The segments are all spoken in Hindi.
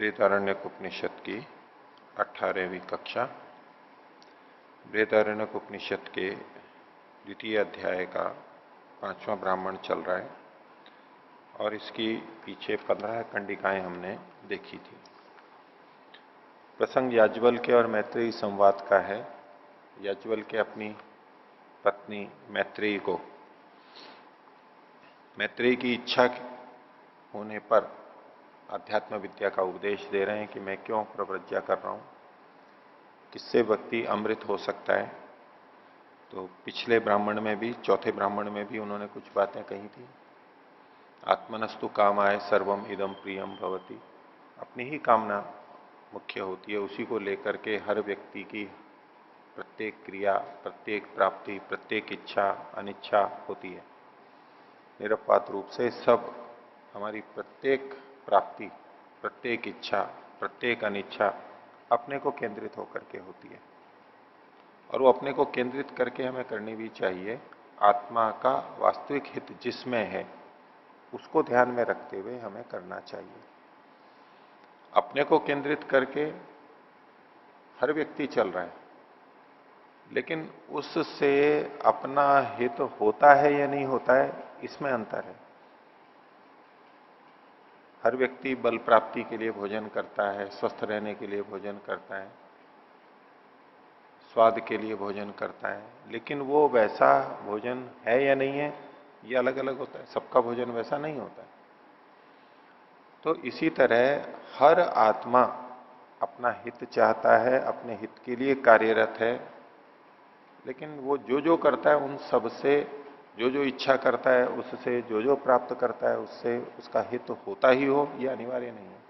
बृहदारण्यक उपनिषद की 18वीं कक्षा। बृहदारण्यक उपनिषद के द्वितीय अध्याय का 5वां ब्राह्मण चल रहा है और इसकी पीछे 15 कंडिकाएं हमने देखी थी। प्रसंग याज्ञवल्क्य और मैत्रेयी संवाद का है। याज्ञवल्क्य अपनी पत्नी मैत्रेयी को मैत्रेयी की इच्छा होने पर अध्यात्म विद्या का उपदेश दे रहे हैं कि मैं क्यों प्रव्रज्या कर रहा हूं, किससे व्यक्ति अमृत हो सकता है। तो पिछले ब्राह्मण में भी, चौथे ब्राह्मण में भी उन्होंने कुछ बातें कही थी। आत्मनस्तु कामाय सर्वम इदम प्रियम भवति। अपनी ही कामना मुख्य होती है, उसी को लेकर के हर व्यक्ति की प्रत्येक क्रिया, प्रत्येक प्राप्ति, प्रत्येक इच्छा अनिच्छा होती है। निरपवाद रूप से सब हमारी प्रत्येक प्राप्ति, प्रत्येक इच्छा, प्रत्येक अनिच्छा अपने को केंद्रित होकर के होती है और वो अपने को केंद्रित करके हमें करनी भी चाहिए। आत्मा का वास्तविक हित जिसमें है उसको ध्यान में रखते हुए हमें करना चाहिए। अपने को केंद्रित करके हर व्यक्ति चल रहा है, लेकिन उससे अपना हित होता है या नहीं होता है, इसमें अंतर है। हर व्यक्ति बल प्राप्ति के लिए भोजन करता है, स्वस्थ रहने के लिए भोजन करता है, स्वाद के लिए भोजन करता है, लेकिन वो वैसा भोजन है या नहीं है ये अलग अलग होता है। सबका भोजन वैसा नहीं होता है। तो इसी तरह हर आत्मा अपना हित चाहता है, अपने हित के लिए कार्यरत है, लेकिन वो जो जो करता है उन सब से, जो जो इच्छा करता है उससे, जो जो प्राप्त करता है उससे उसका हित होता ही हो, यह अनिवार्य नहीं है।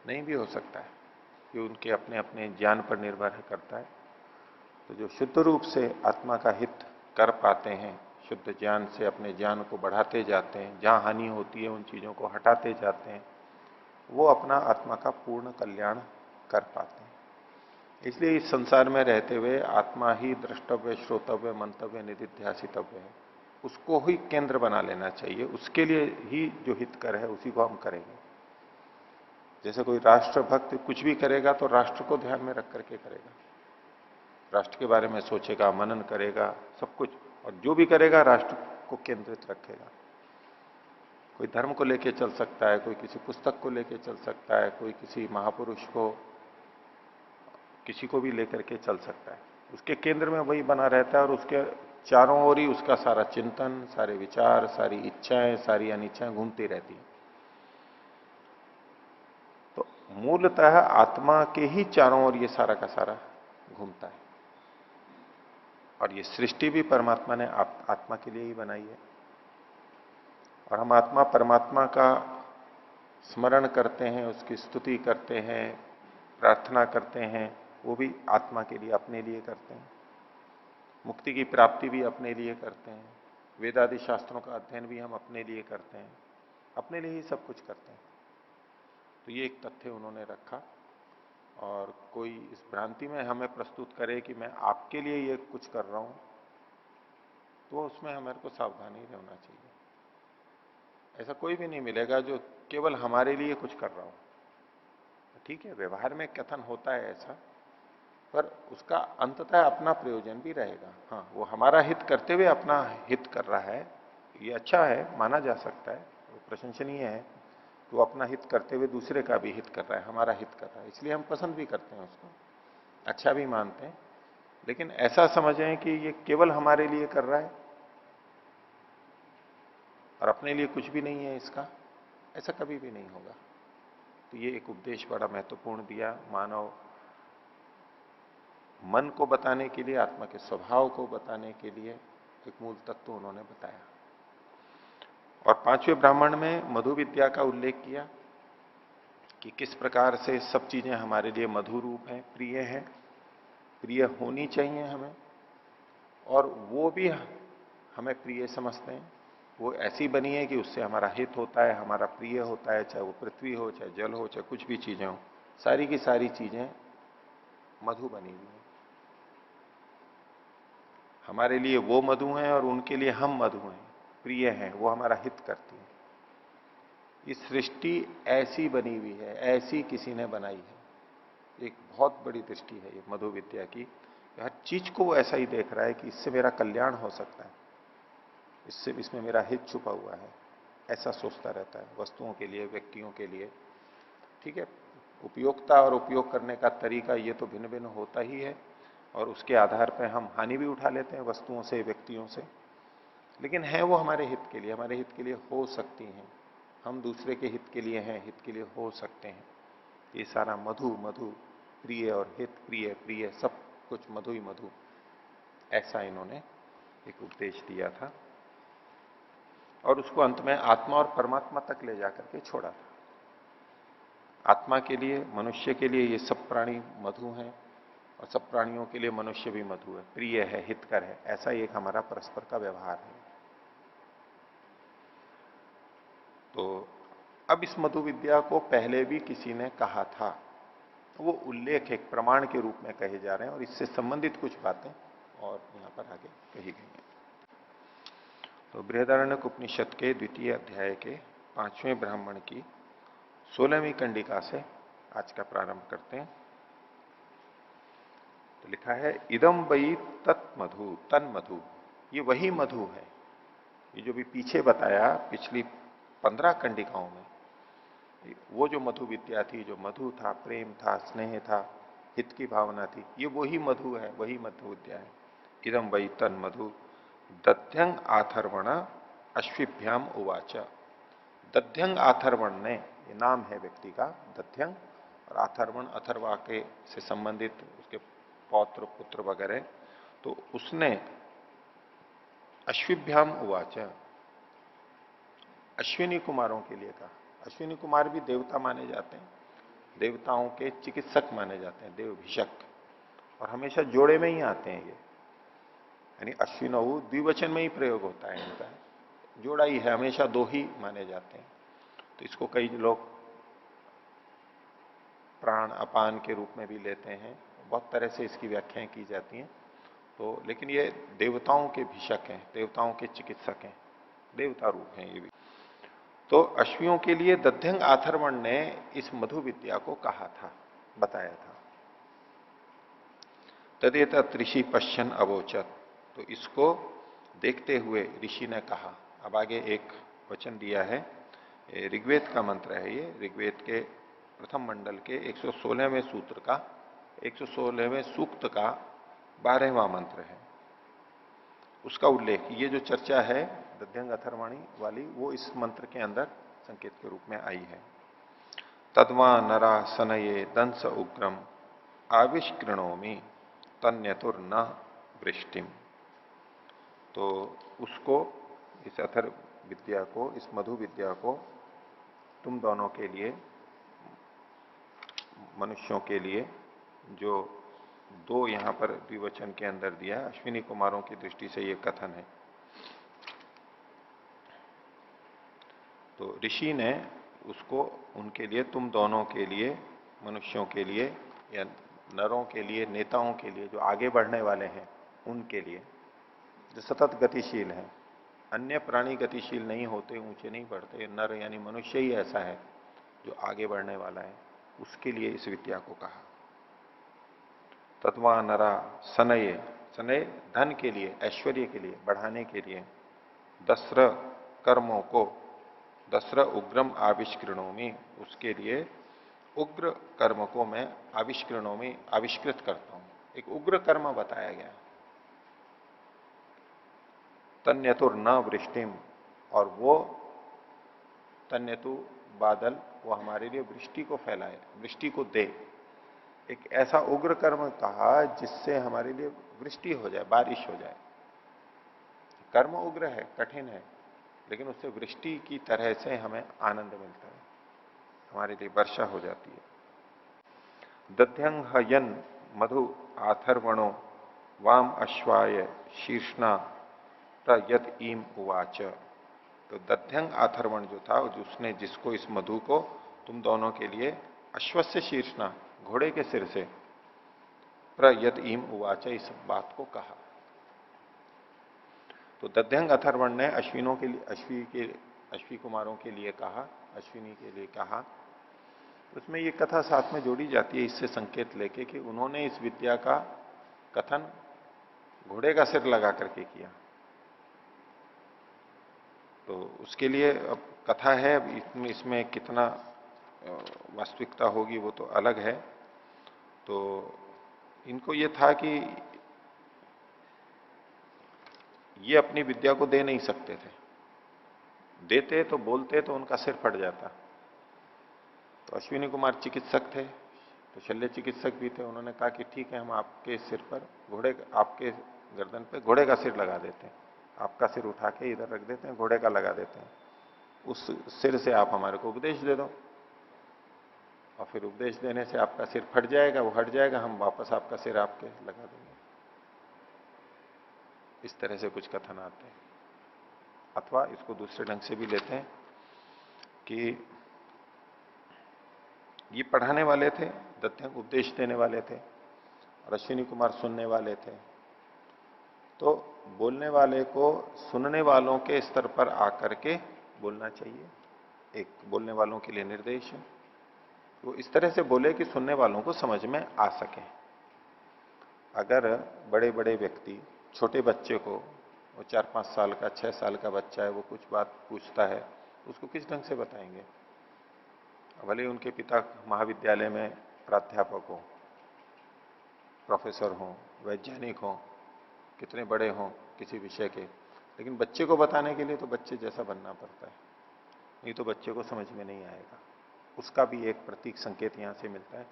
नहीं भी हो सकता है कि उनके अपने अपने ज्ञान पर निर्भर करता है। तो जो शुद्ध रूप से आत्मा का हित कर पाते हैं, शुद्ध ज्ञान से अपने ज्ञान को बढ़ाते जाते हैं, जहां हानि होती है उन चीजों को हटाते जाते हैं, वो अपना आत्मा का पूर्ण कल्याण कर पाते हैं। इसलिए इस संसार में रहते हुए आत्मा ही द्रष्टव्य, श्रोतव्य, मंतव्य, निधिध्यासितव्य है। उसको ही केंद्र बना लेना चाहिए। उसके लिए ही जो हितकर है उसी को हम करेंगे। जैसे कोई राष्ट्र भक्त कुछ भी करेगा तो राष्ट्र को ध्यान में रख करके करेगा, राष्ट्र के बारे में सोचेगा, मनन करेगा, सब कुछ, और जो भी करेगा राष्ट्र को केंद्रित रखेगा। कोई धर्म को लेके चल सकता है, कोई किसी पुस्तक को लेके चल सकता है, कोई किसी महापुरुष को, किसी को भी लेकर के चल सकता है। उसके केंद्र में वही बना रहता है और उसके चारों ओर ही उसका सारा चिंतन, सारे विचार, सारी इच्छाएं, सारी अनिच्छाएं घूमती रहती है। तो मूलतः आत्मा के ही चारों ओर ये सारा का सारा घूमता है। और ये सृष्टि भी परमात्मा ने आत्मा के लिए ही बनाई है। और हम आत्मा परमात्मा का स्मरण करते हैं, उसकी स्तुति करते हैं, प्रार्थना करते हैं, वो भी आत्मा के लिए, अपने लिए करते हैं। मुक्ति की प्राप्ति भी अपने लिए करते हैं। वेदादि शास्त्रों का अध्ययन भी हम अपने लिए करते हैं, अपने लिए ही सब कुछ करते हैं। तो ये एक तथ्य उन्होंने रखा। और कोई इस भ्रांति में हमें प्रस्तुत करे कि मैं आपके लिए ये कुछ कर रहा हूं, तो उसमें हमारे को सावधानी रहना चाहिए। ऐसा कोई भी नहीं मिलेगा जो केवल हमारे लिए कुछ कर रहा हो। ठीक है, व्यवहार में कथन होता है ऐसा, पर उसका अंततः अपना प्रयोजन भी रहेगा। हाँ, वो हमारा हित करते हुए अपना हित कर रहा है, ये अच्छा है, माना जा सकता है, वो प्रशंसनीय है। तो अपना हित करते हुए दूसरे का भी हित कर रहा है, हमारा हित कर रहा है, इसलिए हम पसंद भी करते हैं उसको, अच्छा भी मानते हैं। लेकिन ऐसा समझें कि ये केवल हमारे लिए कर रहा है और अपने लिए कुछ भी नहीं है इसका, ऐसा कभी भी नहीं होगा। तो ये एक उपदेश बड़ा महत्वपूर्ण दिया। मानव मन को बताने के लिए, आत्मा के स्वभाव को बताने के लिए एक मूल तत्व उन्होंने बताया। और 5वें ब्राह्मण में मधु विद्या का उल्लेख किया कि किस प्रकार से सब चीजें हमारे लिए मधुर रूप हैं, प्रिय हैं, प्रिय होनी चाहिए हमें, और वो भी हमें प्रिय समझते हैं। वो ऐसी बनी है कि उससे हमारा हित होता है, हमारा प्रिय होता है, चाहे वो पृथ्वी हो, चाहे जल हो, चाहे कुछ भी चीजें हो, सारी की सारी चीजें मधु बनी हुई है। हमारे लिए वो मधु हैं और उनके लिए हम मधु हैं, प्रिय हैं, वो हमारा हित करती है। ये सृष्टि ऐसी बनी हुई है, ऐसी किसी ने बनाई है। एक बहुत बड़ी दृष्टि है ये मधु विद्या की। हर चीज को वो ऐसा ही देख रहा है कि इससे मेरा कल्याण हो सकता है, इससे इसमें मेरा हित छुपा हुआ है, ऐसा सोचता रहता है वस्तुओं के लिए, व्यक्तियों के लिए। ठीक है, उपयोगिता और उपयोग करने का तरीका ये तो भिन्न भिन्न होता ही है, और उसके आधार पर हम हानि भी उठा लेते हैं वस्तुओं से, व्यक्तियों से। लेकिन है वो हमारे हित के लिए, हमारे हित के लिए हो सकती हैं। हम दूसरे के हित के लिए हैं, हित के लिए हो सकते हैं। ये सारा मधु मधु, प्रिय और हित, प्रिय प्रिय, सब कुछ मधु ही मधु, ऐसा इन्होंने एक उपदेश दिया था। और उसको अंत में आत्मा और परमात्मा तक ले जाकर के छोड़ा था। आत्मा के लिए, मनुष्य के लिए ये सब प्राणी मधु हैं, और सब प्राणियों के लिए मनुष्य भी मधु है, प्रिय है, हितकर है। ऐसा ही एक हमारा परस्पर का व्यवहार है। तो अब इस मधु विद्या को पहले भी किसी ने कहा था, वो उल्लेख एक प्रमाण के रूप में कहे जा रहे हैं, और इससे संबंधित कुछ बातें और यहां पर आगे कही गई हैं। तो बृहदारण्यक उपनिषद के द्वितीय अध्याय के 5वें ब्राह्मण की 16वीं कंडिका से आज का प्रारंभ करते हैं। तो लिखा है, इदम वही तत्मधु, तन मधु, ये वही मधु है। ये जो भी पीछे बताया पिछली 15 कंडिकाओं में, वो जो मधु विद्या थी, जो मधु था, प्रेम था, स्नेह था, हित की भावना थी, ये वही मधु है, वही मधु विद्या है। इदम वही तन मधु दध्यंग आथर्वण अश्विभ्याम उवाच। दध्यंग आथर्वण ने, ये नाम है व्यक्ति का दध्यंग, और अथर्वण अथर्वा के से संबंधित उसके पौत्र पुत्र वगैरह, तो उसने अश्विभ्याम उवाच, अश्विनी कुमारों के लिए कहा। अश्विनी कुमार भी देवता माने जाते हैं, देवताओं के चिकित्सक माने जाते हैं, देवभिषक, और हमेशा जोड़े में ही आते हैं ये, यानी अश्विनऊ द्विवचन में ही प्रयोग होता है इनका, जोड़ा ही है, हमेशा दो ही माने जाते हैं। तो इसको कई लोग प्राण अपान के रूप में भी लेते हैं, बहुत तरह से इसकी व्याख्याएं की जाती हैं। तो लेकिन ये देवताओं के भिषक हैं, देवताओं के चिकित्सक हैं, देवता रूप हैं ये भी। तो अश्वियों के लिए दध्यंग आथर्वण ने इस मधु विद्या को कहा था, बताया था। तदेतत् ऋषि पश्चन अवोचत, तो इसको देखते हुए ऋषि ने कहा। अब आगे एक वचन दिया है, ऋग्वेद का मंत्र है ये, ऋग्वेद के प्रथम मंडल के 116वें सूत्र का 116वें सूक्त का 12वां मंत्र है, उसका उल्लेख, ये जो चर्चा है दध्यंग अथर्वाणी वाली, वो इस मंत्र के अंदर संकेत के रूप में आई है। तद्वा नरा सनये दंस उग्रम आविष्कृणोमि तन्यतुर न वृष्टिम। तो उसको, इस अथर्व विद्या को, इस मधु विद्या को तुम दोनों के लिए, मनुष्यों के लिए, जो दो यहां पर द्विवचन के अंदर दिया, अश्विनी कुमारों की दृष्टि से यह कथन है। तो ऋषि ने उसको उनके लिए, तुम दोनों के लिए, मनुष्यों के लिए या नरों के लिए, नेताओं के लिए, जो आगे बढ़ने वाले हैं उनके लिए, जो सतत गतिशील है। अन्य प्राणी गतिशील नहीं होते, ऊंचे नहीं बढ़ते, नर यानी मनुष्य ही ऐसा है जो आगे बढ़ने वाला है, उसके लिए इस विद्या को कहा। तत्वा नरा सनये, सनय धन के लिए, ऐश्वर्य के लिए, बढ़ाने के लिए, दस्र कर्मों को, दस्र उग्रम आविष्कृणों में, उसके लिए उग्र कर्म को मैं आविष्कृणों में आविष्कृत करता हूं। एक उग्र कर्म बताया गया। तन्यतुर न वृष्टिम, और वो तन्यतु बादल, वो हमारे लिए वृष्टि को फैलाए, वृष्टि को दे। एक ऐसा उग्र कर्म कहा जिससे हमारे लिए वृष्टि हो जाए, बारिश हो जाए। कर्म उग्र है, कठिन है, लेकिन उससे वृष्टि की तरह से हमें आनंद मिलता है, हमारे लिए वर्षा हो जाती है। दध्यंग हयन मधु आथर्वणो वाम अश्वाय शीर्षणा प्रयत ईम उवाच। तो दध्यंग आथर्वण जो था, उसने, जिसको इस मधु को तुम दोनों के लिए अश्वस्य शीर्षणा, घोड़े के सिर से, प्रयत ईम उवाच, इस बात को कहा। तो दध्यंग अथर्वण ने अश्विनों के लिए, अश्वी कुमारों के लिए कहा, अश्विनी के लिए कहा, उसमें ये कथा साथ में जोड़ी जाती है इससे संकेत लेके कि उन्होंने इस विद्या का कथन घोड़े का सिर लगा करके किया। तो उसके लिए अब कथा है, अब इसमें कितना वास्तविकता होगी वो तो अलग है। तो इनको ये था कि ये अपनी विद्या को दे नहीं सकते थे, देते तो बोलते तो उनका सिर फट जाता। तो अश्विनी कुमार चिकित्सक थे, तो शल्य चिकित्सक भी थे। उन्होंने कहा कि ठीक है, हम आपके सिर पर आपके गर्दन पे घोड़े का सिर लगा देते हैं, आपका सिर उठा के इधर रख देते हैं, घोड़े का लगा देते हैं, उस सिर से आप हमारे को उपदेश दे दो, और फिर उपदेश देने से आपका सिर फट जाएगा, वो हट जाएगा, हम वापस आपका सिर आपके लगा देंगे। इस तरह से कुछ कथन आते हैं। अथवा इसको दूसरे ढंग से भी लेते हैं कि ये पढ़ाने वाले थे, उपदेश देने वाले थे, और अश्विनी कुमार सुनने वाले थे। तो बोलने वाले को सुनने वालों के स्तर पर आकर के बोलना चाहिए, एक बोलने वालों के लिए निर्देश है। वो इस तरह से बोले कि सुनने वालों को समझ में आ सके। अगर बड़े बड़े व्यक्ति छोटे बच्चे को, वो 4-5 साल का 6 साल का बच्चा है, वो कुछ बात पूछता है, उसको किस ढंग से बताएंगे? भले ही उनके पिता महाविद्यालय में प्राध्यापक हो, प्रोफेसर हो, वैज्ञानिक हो, कितने बड़े हों किसी विषय के, लेकिन बच्चे को बताने के लिए तो बच्चे जैसा बनना पड़ता है, नहीं तो बच्चे को समझ में नहीं आएगा। उसका भी एक प्रतीक संकेत यहां से मिलता है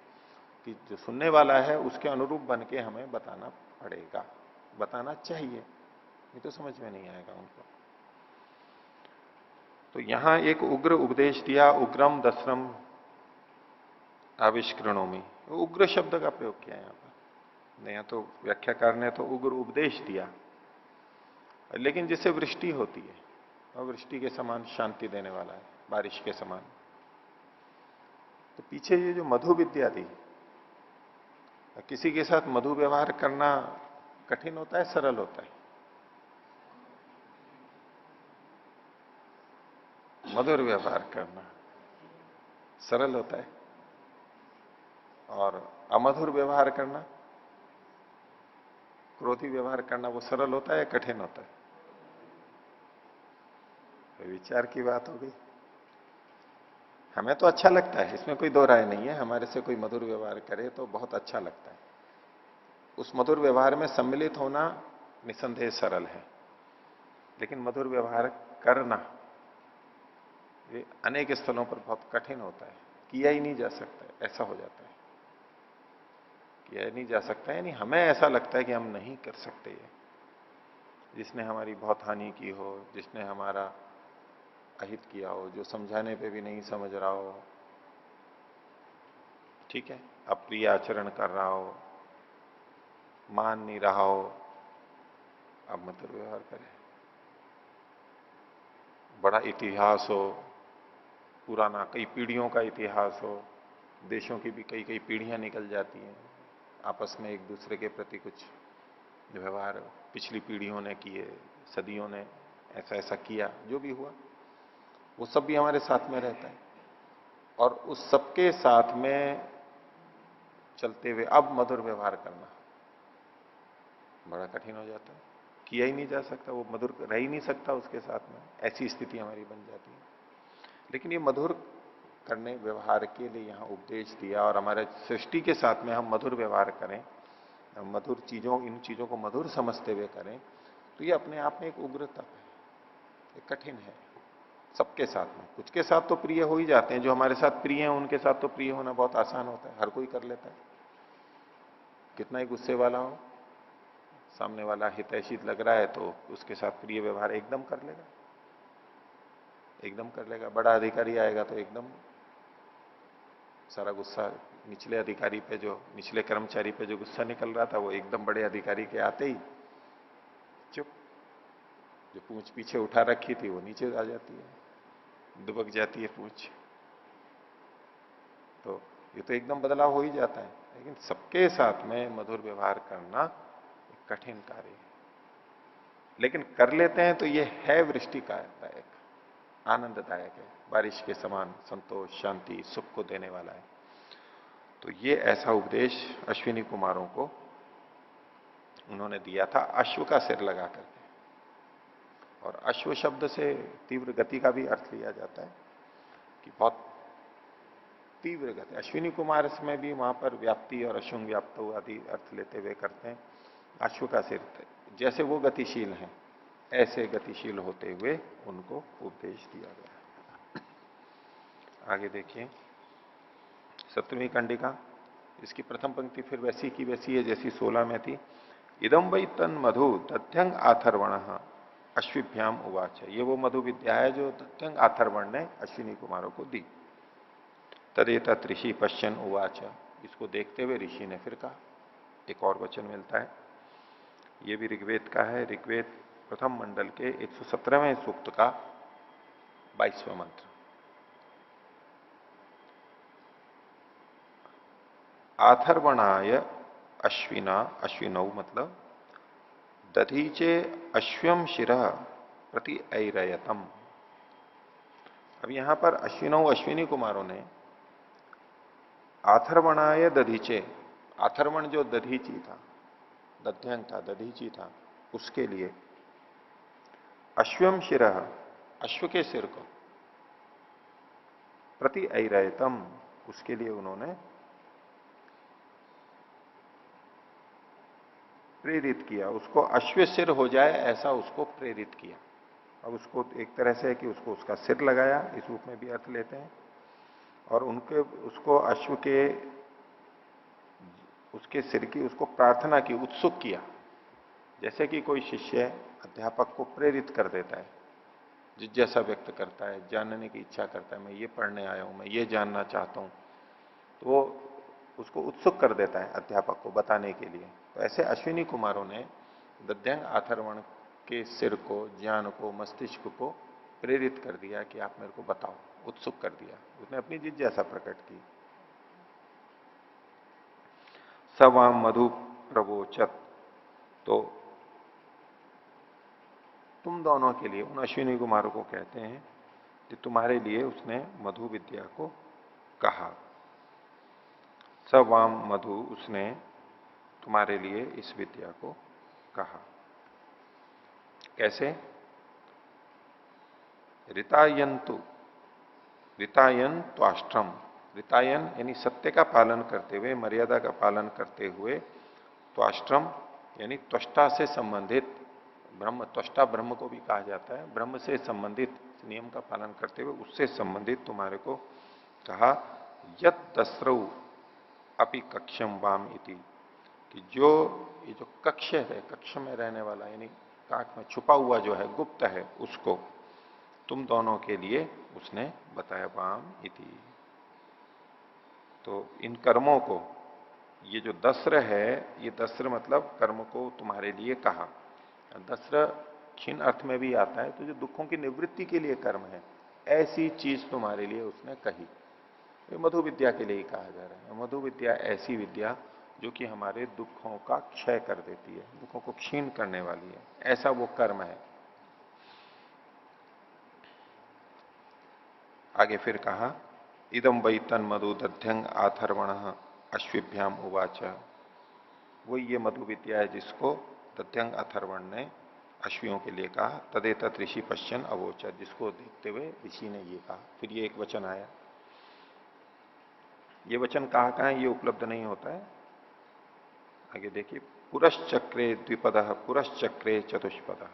कि जो सुनने वाला है उसके अनुरूप बन के हमें बताना पड़ेगा, बताना चाहिए, नहीं तो समझ में नहीं आएगा उनको। तो यहां एक उग्र उपदेश दिया, उग्रम दसरम आविष्करणों, उग्र शब्द का प्रयोग किया यहां पर। यहाँ तो व्याख्याकार ने तो उग्र उपदेश दिया, लेकिन जिससे वृष्टि होती है, और वृष्टि के समान शांति देने वाला है, बारिश के समान। तो पीछे ये जो मधु विद्या थी, किसी के साथ मधु व्यवहार करना कठिन होता है, सरल होता है? मधुर व्यवहार करना सरल होता है, और अमधुर व्यवहार करना, क्रोधी व्यवहार करना, वो सरल होता है या कठिन होता है? तो विचार की बात होगी। हमें तो अच्छा लगता है, इसमें कोई दो राय नहीं है, हमारे से कोई मधुर व्यवहार करे तो बहुत अच्छा लगता है। उस मधुर व्यवहार में सम्मिलित होना निसंदेह सरल है, लेकिन मधुर व्यवहार करना ये अनेक स्थलों पर बहुत कठिन होता है, किया ही नहीं जा सकता है, ऐसा हो जाता है, किया ही नहीं जा सकता है, यानी हमें ऐसा लगता है कि हम नहीं कर सकते ये। जिसने हमारी बहुत हानि की हो, जिसने हमारा अहित किया हो, जो समझाने पे भी नहीं समझ रहा हो, ठीक है, अप्रिय आचरण कर रहा हो, मान नहीं रहा हो, अब मधुर व्यवहार करें। बड़ा इतिहास हो, पुराना कई पीढ़ियों का इतिहास हो, देशों की भी कई कई पीढ़ियां निकल जाती हैं, आपस में एक दूसरे के प्रति कुछ व्यवहार पिछली पीढ़ियों ने किए, सदियों ने ऐसा ऐसा किया, जो भी हुआ वो सब भी हमारे साथ में रहता है, और उस सबके साथ में चलते हुए अब मधुर व्यवहार करना बड़ा कठिन हो जाता है, किया ही नहीं जा सकता, वो मधुर रह ही नहीं सकता उसके साथ में, ऐसी स्थिति हमारी बन जाती है। लेकिन ये मधुर करने व्यवहार के लिए यहां उपदेश दिया, और हमारे सृष्टि के साथ में हम मधुर व्यवहार करें, मधुर चीजों, इन चीजों को मधुर समझते हुए करें, तो ये अपने आप में एक उग्रता है, ये कठिन है। सबके साथ में, कुछ के साथ तो प्रिय हो ही जाते हैं, जो हमारे साथ प्रिय हैं उनके साथ तो प्रिय होना बहुत आसान होता है, हर कोई कर लेता है, कितना ही गुस्से वाला हो, सामने वाला हितैषी लग रहा है तो उसके साथ प्रिय व्यवहार एकदम कर लेगा, एकदम कर लेगा। बड़ा अधिकारी आएगा तो एकदम सारा गुस्सा निचले अधिकारी पे, जो निचले कर्मचारी पे जो गुस्सा निकल रहा था, वो एकदम बड़े अधिकारी के आते ही चुप, जो पूंछ पीछे उठा रखी थी वो नीचे आ जाती है, दुबक जाती है पूंछ। तो ये तो एकदम बदलाव हो ही जाता है, लेकिन सबके साथ में मधुर व्यवहार करना एक कठिन कार्य है, लेकिन कर लेते हैं तो ये है वृष्टि का दायक, आनंददायक है। बारिश के समान संतोष, शांति, सुख को देने वाला है। तो ये ऐसा उपदेश अश्विनी कुमारों को उन्होंने दिया था अश्व का सिर लगा करके। और अश्व शब्द से तीव्र गति का भी अर्थ लिया जाता है कि बहुत तीव्र गति। अश्विनी कुमार में भी वहां पर व्याप्ति और अश्विन व्याप्त आदि अर्थ लेते हुए करते हैं। अश्व का सिर, जैसे वो गतिशील हैं ऐसे गतिशील होते हुए उनको उपदेश दिया गया। आगे देखिए 17वीं कंडिका, इसकी प्रथम पंक्ति फिर वैसी की वैसी है जैसी 16 में थी। इदम वै तन मधु दध्यंग आथर्वण अश्विभ्याम उवाच। ये वो मधु विद्या है जो दध्यंग आथर्वण ने अश्विनी कुमारों को दी। तदेतत् ऋषि पश्चन उवाच। इसको देखते हुए ऋषि ने फिर कहा। एक और वचन मिलता है, ये भी ऋग्वेद का है। ऋग्वेद प्रथम मंडल के 117वें सूक्त का 22वां मंत्र। आथर्वणाय अश्विना, अश्विनौ मतलब दधीचे अश्वम शिरः प्रति ऐरयतम। अब यहां पर अश्विनौ अश्विनी कुमारों ने आथर्वणाय दधीचे, आथर्वण जो दधीची था, दध्यंग था, दधीची था, उसके लिए अश्वम शिरः, अश्व के सिर को, प्रति ऐरयतम, उसके लिए उन्होंने प्रेरित किया, उसको अश्व सिर हो जाए ऐसा उसको प्रेरित किया। अब उसको एक तरह से है कि उसको उसका सिर लगाया, इस रूप में भी अर्थ लेते हैं। और उनके उसको अश्व के उसके सिर की उसको प्रार्थना की, उत्सुक किया। जैसे कि कोई शिष्य अध्यापक को प्रेरित कर देता है, जिज्ञासा व्यक्त करता है, जानने की इच्छा करता है, मैं ये पढ़ने आया हूं, मैं ये जानना चाहता हूं, तो वो उसको उत्सुक कर देता है अध्यापक को बताने के लिए। तो ऐसे अश्विनी कुमारों ने दध्यंग आथर्वण के सिर को, ज्ञान को, मस्तिष्क को प्रेरित कर दिया कि आप मेरे को बताओ, उत्सुक कर दिया, उसने अपनी जिज्ञासा प्रकट की। सवाम मधु प्रवोचत, तो तुम दोनों के लिए, उन अश्विनी कुमारों को कहते हैं कि तुम्हारे लिए उसने मधु विद्या को कहा। सवाम मधु, उसने तुम्हारे लिए इस विद्या को कहा। कैसे? ऋतायंतु, ऋतायन त्वाष्ट्रम, ऋतायन यानी सत्य का पालन करते हुए, मर्यादा का पालन करते हुए, त्वाष्ट्रम यानी त्वष्टा से संबंधित, ब्रह्म, त्वष्टा ब्रह्म को भी कहा जाता है, ब्रह्म से संबंधित नियम का पालन करते हुए उससे संबंधित तुम्हारे को कहा। यत दस्रौ अपि कक्षम वाम इति, कि जो ये जो कक्ष है, कक्ष में रहने वाला यानी काट में छुपा हुआ जो है, गुप्त है, उसको तुम दोनों के लिए उसने बताया वाम इति। तो इन कर्मों को, ये जो दस्र है, ये दस्र मतलब कर्म को तुम्हारे लिए कहा। दस्र क्षीण अर्थ में भी आता है, तो जो दुखों की निवृत्ति के लिए कर्म है, ऐसी चीज तुम्हारे लिए उसने कही। ये मधु विद्या के लिए ही कहा जा रहा है। मधु विद्या ऐसी विद्या जो कि हमारे दुखों का क्षय कर देती है, दुखों को क्षीण करने वाली है, ऐसा वो कर्म है। आगे फिर कहा, इदम वै तन मधु दध्यंग आथर्वण अश्विभ्याम उवाच। वो ये मधु विद्या है जिसको दध्यंग अथर्वण ने अश्वियों के लिए कहा। तदेतत् ऋषि पश्चन अवोच, जिसको देखते हुए ऋषि ने ये कहा। फिर ये एक वचन आया, ये वचन कहाँ ये उपलब्ध नहीं होता है। आगे देखिए, पुरश्चक्रे द्विपद, पुरश्चक्रे चतुष्पद।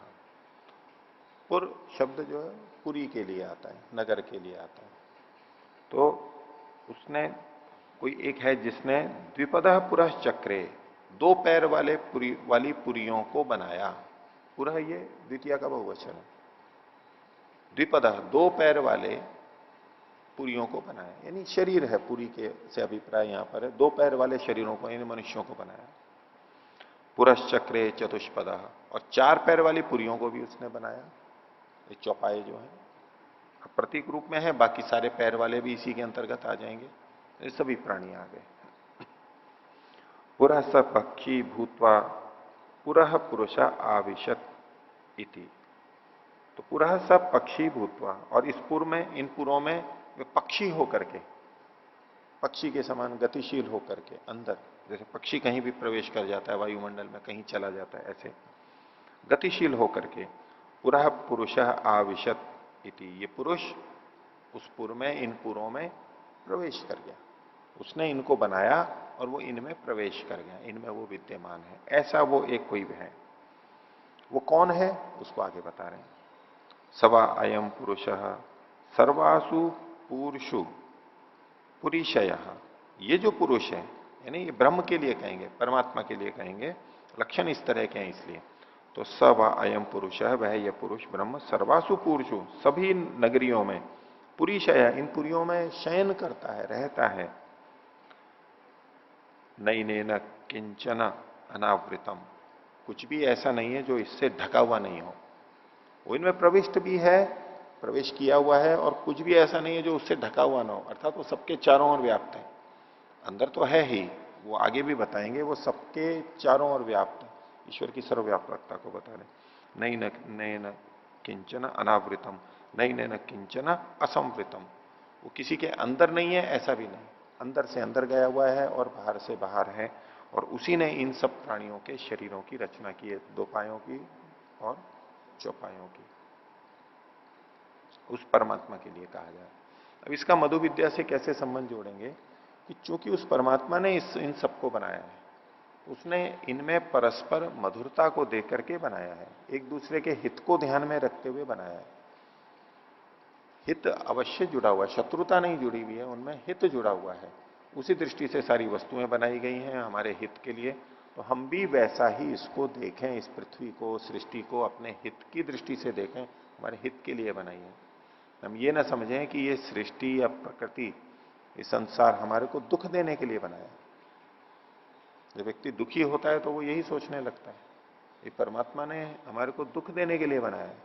पुर शब्द जो है पुरी के लिए आता है, नगर के लिए आता है। तो उसने कोई एक है जिसने द्विपद पुरश्चक्रे, दो पैर वाले वाली पुरियों को बनाया। पुरः ये द्वितीय का बहुवचन है। द्विपद, दो पैर वाले पुरियों को बनाया, यानी शरीर है पुरी के से अभिप्राय यहां पर है, दो पैर वाले शरीरों को यानी मनुष्यों को बनाया। पुरश्चक्रे चतुष्पद, और चार पैर वाली पुरियों को भी उसने बनाया। ये चौपाए जो है प्रतीक रूप में है, बाकी सारे पैर वाले भी इसी के अंतर्गत आ जाएंगे, ये सभी प्राणी आ गए। पुरः स पक्षी भूतवा पुरः पुरुष आविशत इति। तो पुरः सब पक्षी भूतवा, और इस पुर में, इन पुरों में वे पक्षी होकर के, पक्षी के समान गतिशील होकर के अंदर, जैसे पक्षी कहीं भी प्रवेश कर जाता है वायुमंडल में, कहीं चला जाता है, ऐसे गतिशील होकर के पुरः पुरुषः आविशत इति, ये पुरुष उस पुर में, इन पुरों में प्रवेश कर गया, उसने इनको बनाया और वो इनमें प्रवेश कर गया, इनमें वो विद्यमान है, ऐसा वो एक कोई है। वो कौन है उसको आगे बता रहे हैं। सवा अयम पुरुषः सर्वासु पुरुषु पुरीशय, ये जो पुरुष है, यानी ये ब्रह्म के लिए कहेंगे, परमात्मा के लिए कहेंगे, लक्षण इस तरह के हैं इसलिए। तो सब अयम पुरुष है, वह यह पुरुष ब्रह्म सर्वासु पुरुषु, सभी नगरियों में, पुरीशय, इन पुरियों में शयन करता है, रहता है। नैनेन किंचन अनावृतम, कुछ भी ऐसा नहीं है जो इससे ढका हुआ नहीं हो। वो इनमें प्रविष्ट भी है, प्रवेश किया हुआ है, और कुछ भी ऐसा नहीं है जो उससे ढका हुआ ना हो, अर्थात वो सबके चारों ओर व्याप्त है। अंदर तो है ही, वो आगे भी बताएंगे, वो सबके चारों ओर व्याप्त है, ईश्वर की सर्वव्यापकता को बता रहे। नई न किंचन अनावृतम, नई न किंचन असंवृतम, वो किसी के अंदर नहीं है ऐसा भी नहीं, अंदर से अंदर गया हुआ है और बाहर से बाहर है, और उसी ने इन सब प्राणियों के शरीरों की रचना की है, दो पायों की और चौपायों की, उस परमात्मा के लिए कहा जाए। अब इसका मधु विद्या से कैसे संबंध जोड़ेंगे कि चूंकि उस परमात्मा ने इन सबको बनाया है, उसने इनमें परस्पर मधुरता को देख करके बनाया है, एक दूसरे के हित को ध्यान में रखते हुए बनाया है। हित अवश्य जुड़ा हुआ है, शत्रुता नहीं जुड़ी हुई है, उनमें हित जुड़ा हुआ है। उसी दृष्टि से सारी वस्तुएं बनाई गई हैं हमारे हित के लिए। तो हम भी वैसा ही इसको देखें, इस पृथ्वी को, सृष्टि को अपने हित की दृष्टि से देखें, हमारे हित के लिए बनाई है। हम ये ना समझें कि ये सृष्टि या प्रकृति, ये संसार हमारे को दुख देने के लिए बनाया है। जब व्यक्ति दुखी होता है तो वो यही सोचने लगता है, ये परमात्मा ने हमारे को दुख देने के लिए बनाया है,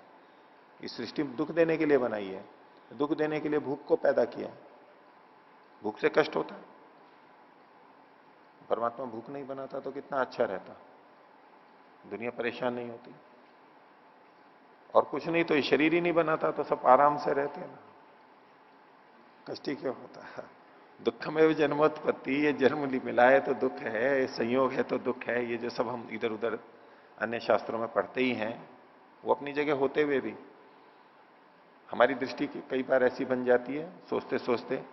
इस सृष्टि दुख देने के लिए बनाई है, दुख देने के लिए भूख को पैदा किया है, भूख से कष्ट होता है। परमात्मा भूख नहीं बनाता तो कितना अच्छा रहता, दुनिया परेशान नहीं होती। और कुछ नहीं तो ये शरीर ही नहीं बनाता तो सब आराम से रहते हैं ना, कष्ट ही क्यों होता है। दुख में भी जन्मोत्पत्ति, ये जन्म मिला है तो दुख है, संयोग है तो दुख है, ये जो सब हम इधर उधर अन्य शास्त्रों में पढ़ते ही हैं, वो अपनी जगह होते हुए भी हमारी दृष्टि कई बार ऐसी बन जाती है, सोचते सोचते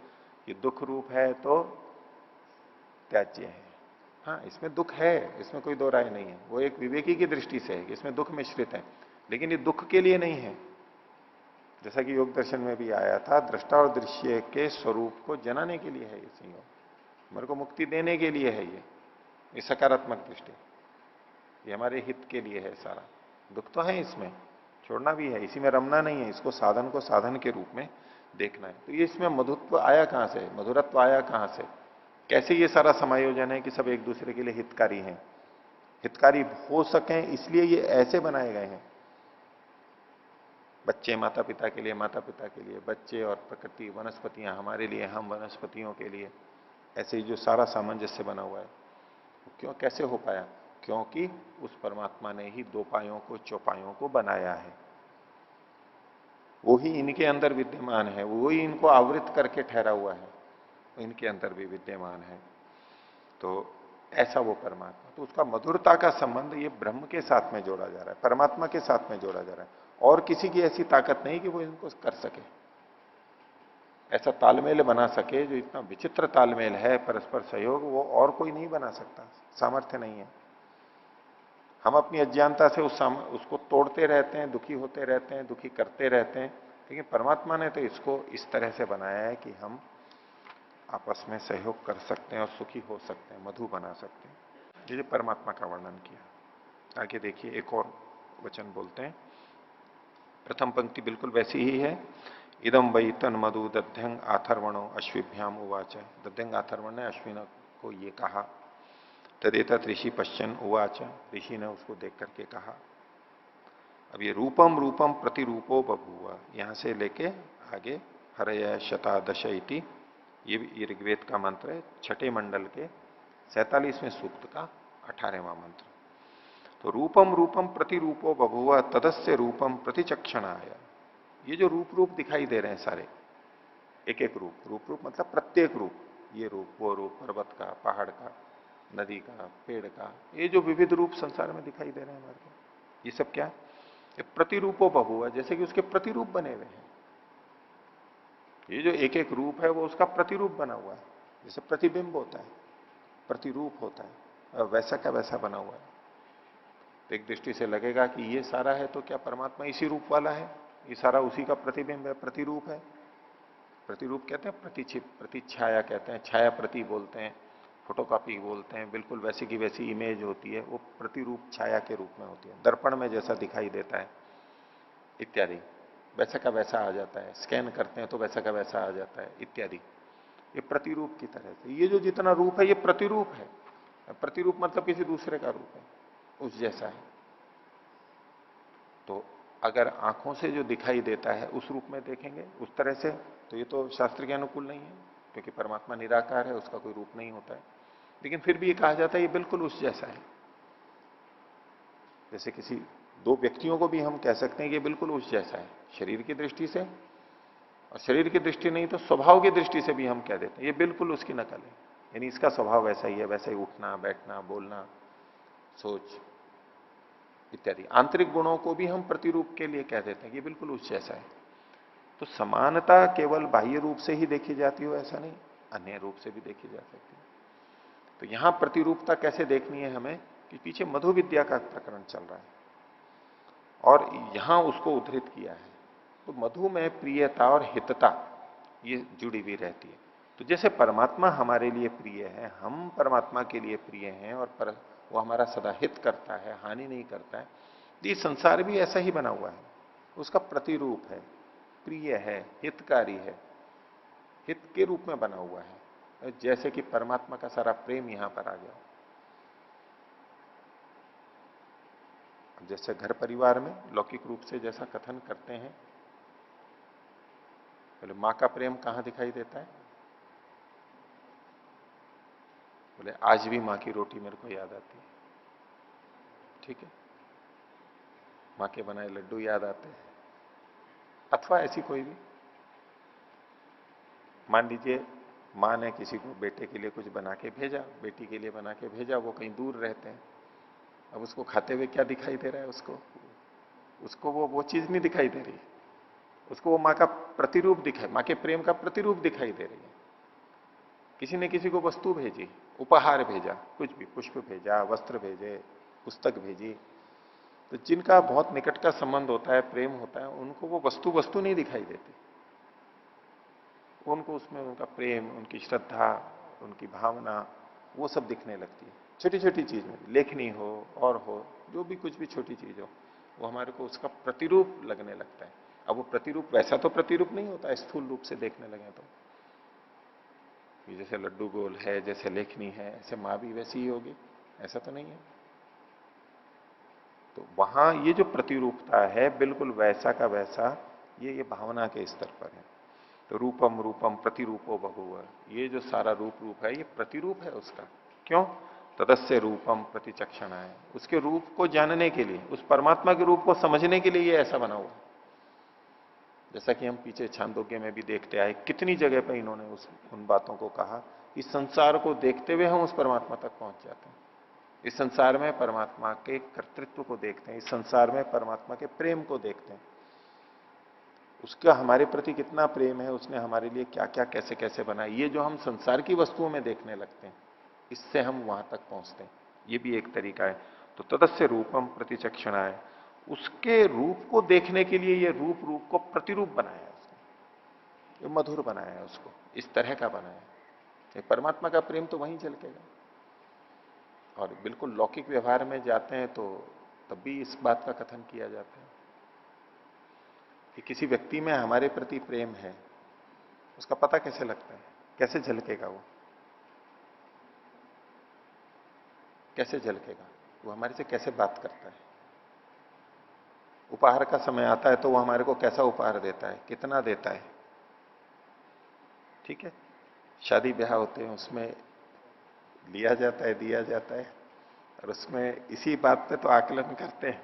ये दुख रूप है तो त्याज्य है। हाँ, इसमें दुख है, इसमें कोई दो राय नहीं है, वो एक विवेकी की दृष्टि से है कि इसमें दुख मिश्रित है, लेकिन ये दुख के लिए नहीं है। जैसा कि योग दर्शन में भी आया था, दृष्टा और दृश्य के स्वरूप को जनाने के लिए है ये संयोग, मेरे को मुक्ति देने के लिए है ये सकारात्मक दृष्टि, ये हमारे हित के लिए है सारा। दुख तो है इसमें, छोड़ना भी है, इसी में रमना नहीं है, इसको साधन को साधन के रूप में देखना है। तो ये इसमें मधुत्व आया कहां से, मधुरत्व आया कहां से, कैसे ये सारा समायोजन है कि सब एक दूसरे के लिए हितकारी हैं, हितकारी हो सकें इसलिए ये ऐसे बनाए गए हैं। बच्चे माता पिता के लिए, माता पिता के लिए बच्चे, और प्रकृति वनस्पतियां हमारे लिए, हम वनस्पतियों के लिए, ऐसे ही जो सारा सामंजस्य बना हुआ है, क्यों कैसे हो पाया, क्योंकि उस परमात्मा ने ही दो पायों को, चौपायों को बनाया है, वो ही इनके अंदर विद्यमान है, वो ही इनको आवृत करके ठहरा हुआ है, इनके अंदर भी विद्यमान है। तो ऐसा वो परमात्मा, तो उसका मधुरता का संबंध ये ब्रह्म के साथ में जोड़ा जा रहा है, परमात्मा के साथ में जोड़ा जा रहा है, और किसी की ऐसी ताकत नहीं कि वो इनको कर सके, ऐसा तालमेल बना सके, जो इतना विचित्र तालमेल है, परस्पर सहयोग, वो और कोई नहीं बना सकता, सामर्थ्य नहीं है। हम अपनी अज्ञानता से उसको तोड़ते रहते हैं, दुखी होते रहते हैं, दुखी करते रहते हैं, लेकिन परमात्मा ने तो इसको इस तरह से बनाया है कि हम आपस में सहयोग कर सकते हैं और सुखी हो सकते हैं, मधु बना सकते हैं। ये परमात्मा का वर्णन किया। आगे देखिए, एक और वचन बोलते हैं, प्रथम पंक्ति बिल्कुल वैसी ही है। इदम वही तन मधु दध्यंग आथर्वणो अश्विभ्याम उवाच, दध्यंग आथर्वण ने अश्विन को ये कहा। तदेतत ऋषि पश्चन उवाच, ऋषि ने उसको देख करके कहा। अब ये रूपम रूपम प्रतिरूपो बभूव, यहां से लेके आगे हरय शतादश इति, ये ऋग्वेद का मंत्र है, छठे मंडल के 47वें सूक्त का 18वां मंत्र। तो रूपम रूपम प्रतिरूपो बभुव तदस्य रूपम प्रतिचक्षणाय। ये जो रूप रूप दिखाई दे रहे हैं सारे, एक एक रूप, रूप रूप मतलब प्रत्येक रूप, ये रूप वो रूप, पर्वत का, पहाड़ का, नदी का, पेड़ का, ये जो विविध रूप संसार में दिखाई दे रहे हैं हमारे को, ये सब क्या, ये प्रतिरूपो बहु है, जैसे कि उसके प्रतिरूप बने हुए हैं। ये जो एक एक रूप है वो उसका प्रतिरूप बना हुआ है, जैसे प्रतिबिंब होता है, प्रतिरूप होता है, और वैसा का वैसा बना हुआ है। तो एक दृष्टि से लगेगा कि ये सारा है तो क्या परमात्मा इसी रूप वाला है, ये सारा उसी का प्रतिबिंब है, प्रतिरूप है। प्रतिरूप कहते हैं, प्रतिछिप, प्रतिछाया कहते हैं, छाया प्रति बोलते हैं, फोटोकॉपी बोलते हैं, बिल्कुल वैसी की वैसी इमेज होती है, वो प्रतिरूप छाया के रूप में होती है, दर्पण में जैसा दिखाई देता है इत्यादि, वैसा का वैसा आ जाता है, स्कैन करते हैं तो वैसा का वैसा आ जाता है इत्यादि। ये प्रतिरूप की तरह से, ये जो जितना रूप है ये प्रतिरूप है। प्रतिरूप मतलब किसी दूसरे का रूप है, उस जैसा है। तो अगर आंखों से जो दिखाई देता है उस रूप में देखेंगे उस तरह से, तो ये तो शास्त्र के अनुकूल नहीं है, क्योंकि परमात्मा निराकार है, उसका कोई रूप नहीं होता है। लेकिन फिर भी ये कहा जाता है ये बिल्कुल उस जैसा है। जैसे किसी दो व्यक्तियों को भी हम कह सकते हैं कि ये बिल्कुल उस जैसा है, शरीर की दृष्टि से, और शरीर की दृष्टि नहीं तो स्वभाव की दृष्टि से भी हम कह देते हैं ये बिल्कुल उसकी नकल है, यानी इसका स्वभाव वैसा ही है, वैसा ही उठना बैठना बोलना सोच इत्यादि। आंतरिक गुणों को भी हम प्रतिरूप के लिए कह देते हैं, ये बिल्कुल उस जैसा है। तो समानता केवल बाह्य रूप से ही देखी जाती हो ऐसा नहीं, अन्य रूप से भी देखी जा सकती है। तो यहां प्रतिरूपता कैसे देखनी है हमें, कि पीछे मधु विद्या का प्रकरण चल रहा है और यहां उसको उद्धृत किया है। तो मधु में प्रियता और हितता ये जुड़ी हुई रहती है। तो जैसे परमात्मा हमारे लिए प्रिय है, हम परमात्मा के लिए प्रिय हैं, और वो हमारा सदा हित करता है, हानि नहीं करता है। तो ये संसार भी ऐसा ही बना हुआ है, उसका प्रतिरूप है, प्रिय है, हितकारी है, हित के रूप में बना हुआ है, जैसे कि परमात्मा का सारा प्रेम यहां पर आ गया। जैसे घर परिवार में लौकिक रूप से जैसा कथन करते हैं, बोले मां का प्रेम कहां दिखाई देता है, बोले आज भी मां की रोटी मेरे को याद आती है। ठीक है, मां के बनाए लड्डू याद आते हैं, अथवा ऐसी कोई भी, मान लीजिए मां ने किसी को बेटे के लिए कुछ बना के भेजा, बेटी के लिए बना के भेजा, वो कहीं दूर रहते हैं, अब उसको खाते हुए क्या दिखाई दे रहा है, उसको उसको वो चीज नहीं दिखाई दे रही, उसको वो मां का प्रतिरूप दिखाई, मां के प्रेम का प्रतिरूप दिखाई दे रही है। किसी ने किसी को वस्तु भेजी, उपहार भेजा, कुछ भी, पुष्प भेजा, वस्त्र भेजे, पुस्तक भेजी, तो जिनका बहुत निकट का संबंध होता है, प्रेम होता है, उनको वो वस्तु वस्तु नहीं दिखाई देती, उनको उसमें उनका प्रेम, उनकी श्रद्धा, उनकी भावना, वो सब दिखने लगती है। छोटी छोटी चीज में, लेखनी हो और हो, जो भी कुछ भी छोटी चीज हो, वो हमारे को उसका प्रतिरूप लगने लगता है। अब वो प्रतिरूप वैसा तो प्रतिरूप नहीं होता है, स्थूल रूप से देखने लगे तो, ये जैसे लड्डू गोल है, जैसे लेखनी है, ऐसे मां भी वैसी ही होगी, ऐसा तो नहीं है। तो वहां ये जो प्रतिरूपता है बिल्कुल वैसा का वैसा, ये भावना के स्तर पर है। तो रूपम रूपम प्रतिरूपो बहुव, ये जो सारा रूप रूप है ये प्रतिरूप है उसका। क्यों, तदस्य रूपम प्रतिचक्षण है, उसके रूप को जानने के लिए, उस परमात्मा के रूप को समझने के लिए ये ऐसा बना हुआ। जैसा कि हम पीछे छांदोग्य में भी देखते आए, कितनी जगह पर इन्होंने उन बातों को कहा, इस संसार को देखते हुए हम उस परमात्मा तक पहुंच जाते हैं। इस संसार में परमात्मा के कर्तृत्व को देखते हैं, इस संसार में परमात्मा के प्रेम को देखते हैं, उसका हमारे प्रति कितना प्रेम है, उसने हमारे लिए क्या क्या कैसे कैसे बनाया, ये जो हम संसार की वस्तुओं में देखने लगते हैं, इससे हम वहां तक पहुंचते हैं। ये भी एक तरीका है। तो तदस्य रूपम प्रतिचक्षण है, उसके रूप को देखने के लिए ये रूप रूप को प्रतिरूप बनाया है उसने, ये मधुर बनाया है उसको, इस तरह का बनाया है। परमात्मा का प्रेम तो वहीं झलकेगा। और बिल्कुल लौकिक व्यवहार में जाते हैं तो तब भी इस बात का कथन किया जाता है कि किसी व्यक्ति में हमारे प्रति प्रेम है, उसका पता कैसे लगता है, कैसे झलकेगा वो, कैसे झलकेगा, वो हमारे से कैसे बात करता है। उपहार का समय आता है तो वो हमारे को कैसा उपहार देता है, कितना देता है। ठीक है, शादी ब्याह होते हैं उसमें लिया जाता है, दिया जाता है, और उसमें इसी बात पे तो आकलन करते हैं,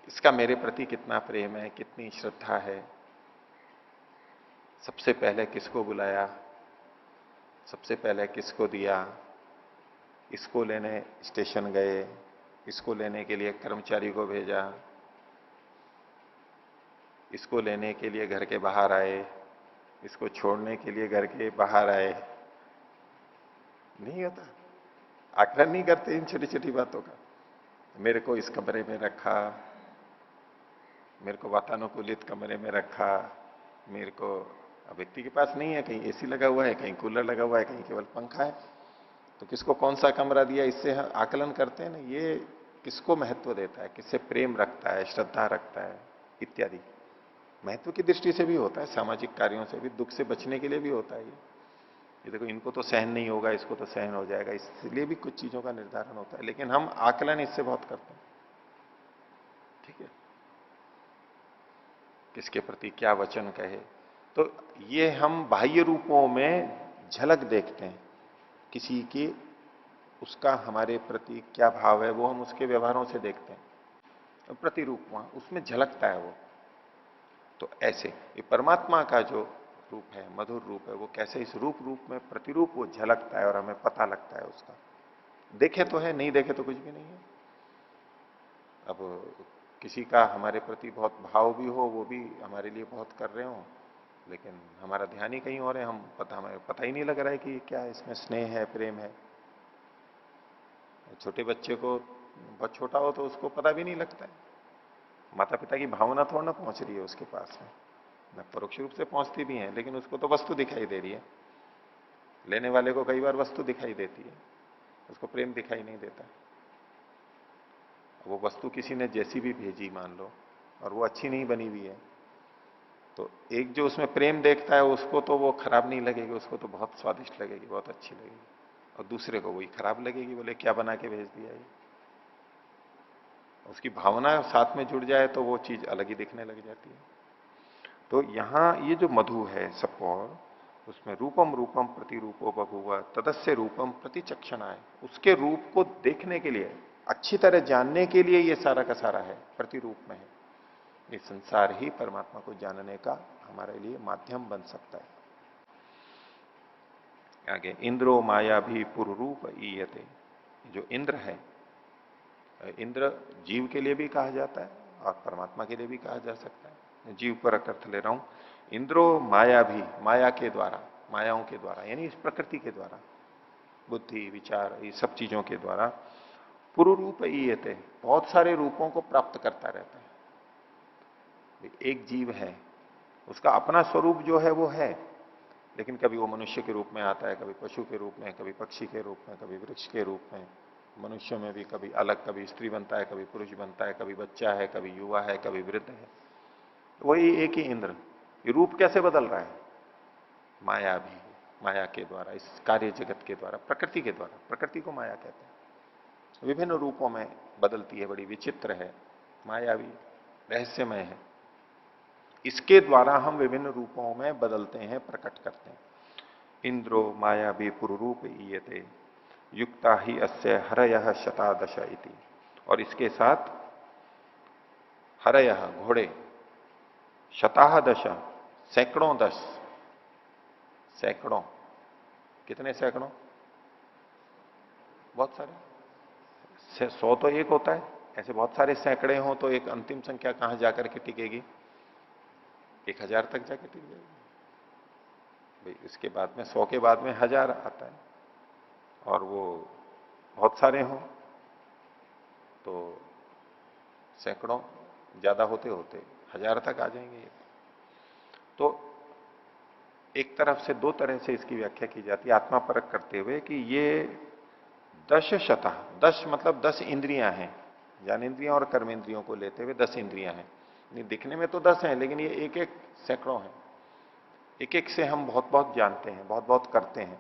इसका मेरे प्रति कितना प्रेम है, कितनी श्रद्धा है, सबसे पहले किसको बुलाया, सबसे पहले किसको दिया, इसको लेने स्टेशन गए, इसको लेने के लिए कर्मचारी को भेजा, इसको लेने के लिए घर के बाहर आए, इसको छोड़ने के लिए घर के बाहर आए। नहीं होता, आकलन नहीं करते इन छोटी छोटी बातों का। मेरे को इस कमरे में रखा, मेरे को वातानुकूलित कमरे में रखा, मेरे को, अब व्यक्ति के पास नहीं है, कहीं एसी लगा हुआ है, कहीं कूलर लगा हुआ है, कहीं केवल पंखा है, तो किसको कौन सा कमरा दिया, इससे हम आकलन करते हैं ना, ये किसको महत्व देता है, किससे प्रेम रखता है, श्रद्धा रखता है इत्यादि। महत्व की दृष्टि से भी होता है, सामाजिक कार्यों से भी, दुख से बचने के लिए भी होता है ये देखो इनको तो सहन नहीं होगा, इसको तो सहन हो जाएगा, इसलिए भी कुछ चीजों का निर्धारण होता है, लेकिन हम आकलन इससे बहुत करते हैं। ठीक है, किसके प्रति क्या वचन कहे, तो ये हम बाह्य रूपों में झलक देखते हैं किसी की, उसका हमारे प्रति क्या भाव है वो हम उसके व्यवहारों से देखते हैं, तो प्रतिरूप वहां उसमें झलकता है वो। तो ऐसे ये परमात्मा का जो रूप है, मधुर रूप है, वो कैसे इस रूप रूप में प्रतिरूप वो झलकता है और हमें पता लगता है उसका। देखे तो है, नहीं देखे तो कुछ भी नहीं है। अब किसी का हमारे प्रति बहुत भाव भी हो, वो भी हमारे लिए बहुत कर रहे हो, लेकिन हमारा ध्यान ही कहीं और है, हमें पता ही नहीं लग रहा है कि क्या इसमें स्नेह है, प्रेम है। छोटे बच्चे को, बहुत छोटा हो तो उसको पता भी नहीं लगता है, माता पिता की भावना थोड़ा ना पहुंच रही है उसके पास में, न परोक्ष रूप से पहुंचती भी है, लेकिन उसको तो वस्तु दिखाई दे रही है। लेने वाले को कई बार वस्तु दिखाई देती है, उसको प्रेम दिखाई नहीं देता। वो वस्तु किसी ने जैसी भी भेजी मान लो, और वो अच्छी नहीं बनी हुई है, तो एक जो उसमें प्रेम देखता है उसको तो वो खराब नहीं लगेगी, उसको तो बहुत स्वादिष्ट लगेगी, बहुत अच्छी लगेगी, और दूसरे को वही खराब लगेगी, बोले क्या बना के भेज दिया ये। उसकी भावना साथ में जुड़ जाए तो वो चीज अलग ही दिखने लग जाती है। तो यहां ये जो मधु है सपोर, उसमें रूपम रूपम प्रतिरूपो बभुआ तदस्य रूपम प्रतिचक्षणा है, उसके रूप को देखने के लिए, अच्छी तरह जानने के लिए ये सारा का सारा है, प्रतिरूप में है। ये संसार ही परमात्मा को जानने का हमारे लिए माध्यम बन सकता है। आगे इंद्रो माया भी पुरूप ईयते, जो इंद्र है, इंद्र जीव के लिए भी कहा जाता है और परमात्मा के लिए भी कहा जा सकता है, जीव पर अर्थ ले रहा हूं। इंद्रो माया भी, माया के द्वारा, मायाओं के द्वारा, यानी इस प्रकृति के द्वारा, बुद्धि विचार ये सब चीजों के द्वारा, पुरूप ईयते, बहुत सारे रूपों को प्राप्त करता रहता है। एक जीव है, उसका अपना स्वरूप जो है वो है, लेकिन कभी वो मनुष्य के रूप में आता है, कभी पशु के रूप में, कभी पक्षी के रूप में, कभी वृक्ष के रूप में, मनुष्य में भी कभी अलग, कभी स्त्री बनता है, कभी पुरुष बनता है, कभी बच्चा है, कभी युवा है, कभी वृद्ध है। वही एक ही इंद्र, ये रूप कैसे बदल रहा है? माया भी, माया के द्वारा, इस कार्य जगत के द्वारा, प्रकृति के द्वारा, प्रकृति को माया कहते हैं, विभिन्न रूपों में बदलती है, बड़ी विचित्र है, मायावी, रहस्यमय है। इसके द्वारा हम विभिन्न रूपों में बदलते हैं, प्रकट करते हैं। इंद्रो माया भी पुरूप ईयते युक्ता ही अस्य हरय शतादश इति, और इसके साथ हरय घोड़े, शताह दश सैकड़ों, दश सैकड़ों, कितने सैकड़ों? बहुत सारे, 100 तो एक होता है, ऐसे बहुत सारे सैकड़े हो तो एक अंतिम संख्या कहां जाकर के टिकेगी? 1000 तक जाके टिक जाएगी भाई। इसके बाद में 100 के बाद में 1000 आता है, और वो बहुत सारे हों तो सैकड़ों, ज्यादा होते होते 1000 तक आ जाएंगे। तो एक तरफ से, दो तरह से इसकी व्याख्या की जाती है आत्मा परक करते हुए, कि ये दश शता, दश मतलब 10 इंद्रियां हैं, ज्ञानेन्द्रियां और कर्मेंद्रियों को लेते हुए 10 इंद्रियां हैं। नहीं, दिखने में तो 10 हैं, लेकिन ये एक एक सैकड़ों हैं, एक एक से हम बहुत बहुत जानते हैं, बहुत बहुत करते हैं।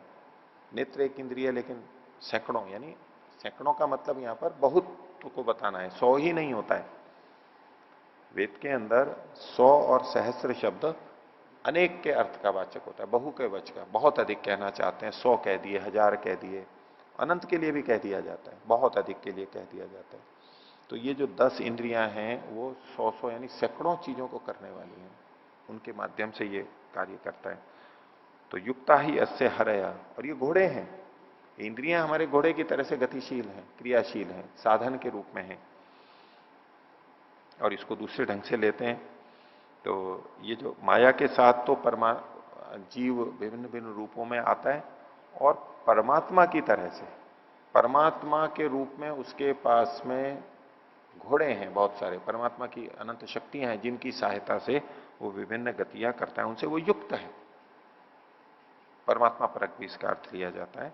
नेत्र एक इंद्रिय, लेकिन सैकड़ों, यानी सैकड़ों का मतलब यहां पर बहुत को बताना है, 100 ही नहीं होता है। वेद के अंदर 100 और सहस्त्र शब्द अनेक के अर्थ का वाचक होता है, बहु के वच का, बहुत अधिक कहना चाहते हैं, 100 कह दिए, 1000 कह दिए, अनंत के लिए भी कह दिया जाता है, बहुत अधिक के लिए कह दिया जाता है। तो ये जो 10 इंद्रियां हैं वो 100 यानी सैकड़ों चीजों को करने वाली हैं, उनके माध्यम से ये कार्य करता है। तो युक्ता ही अस्य हरया, और ये घोड़े हैं, इंद्रियां हमारे घोड़े की तरह से गतिशील हैं, क्रियाशील हैं, साधन के रूप में हैं। और इसको दूसरे ढंग से लेते हैं तो ये जो माया के साथ तो जीव विभिन्न विभिन्न रूपों में आता है, और परमात्मा की तरह से, परमात्मा के रूप में उसके पास में घोड़े हैं बहुत सारे, परमात्मा की अनंत शक्तियां हैं जिनकी सहायता से वो विभिन्न गतियां करता है, उनसे वो युक्त है। परमात्मा परक भी इसका अर्थ लिया जाता है।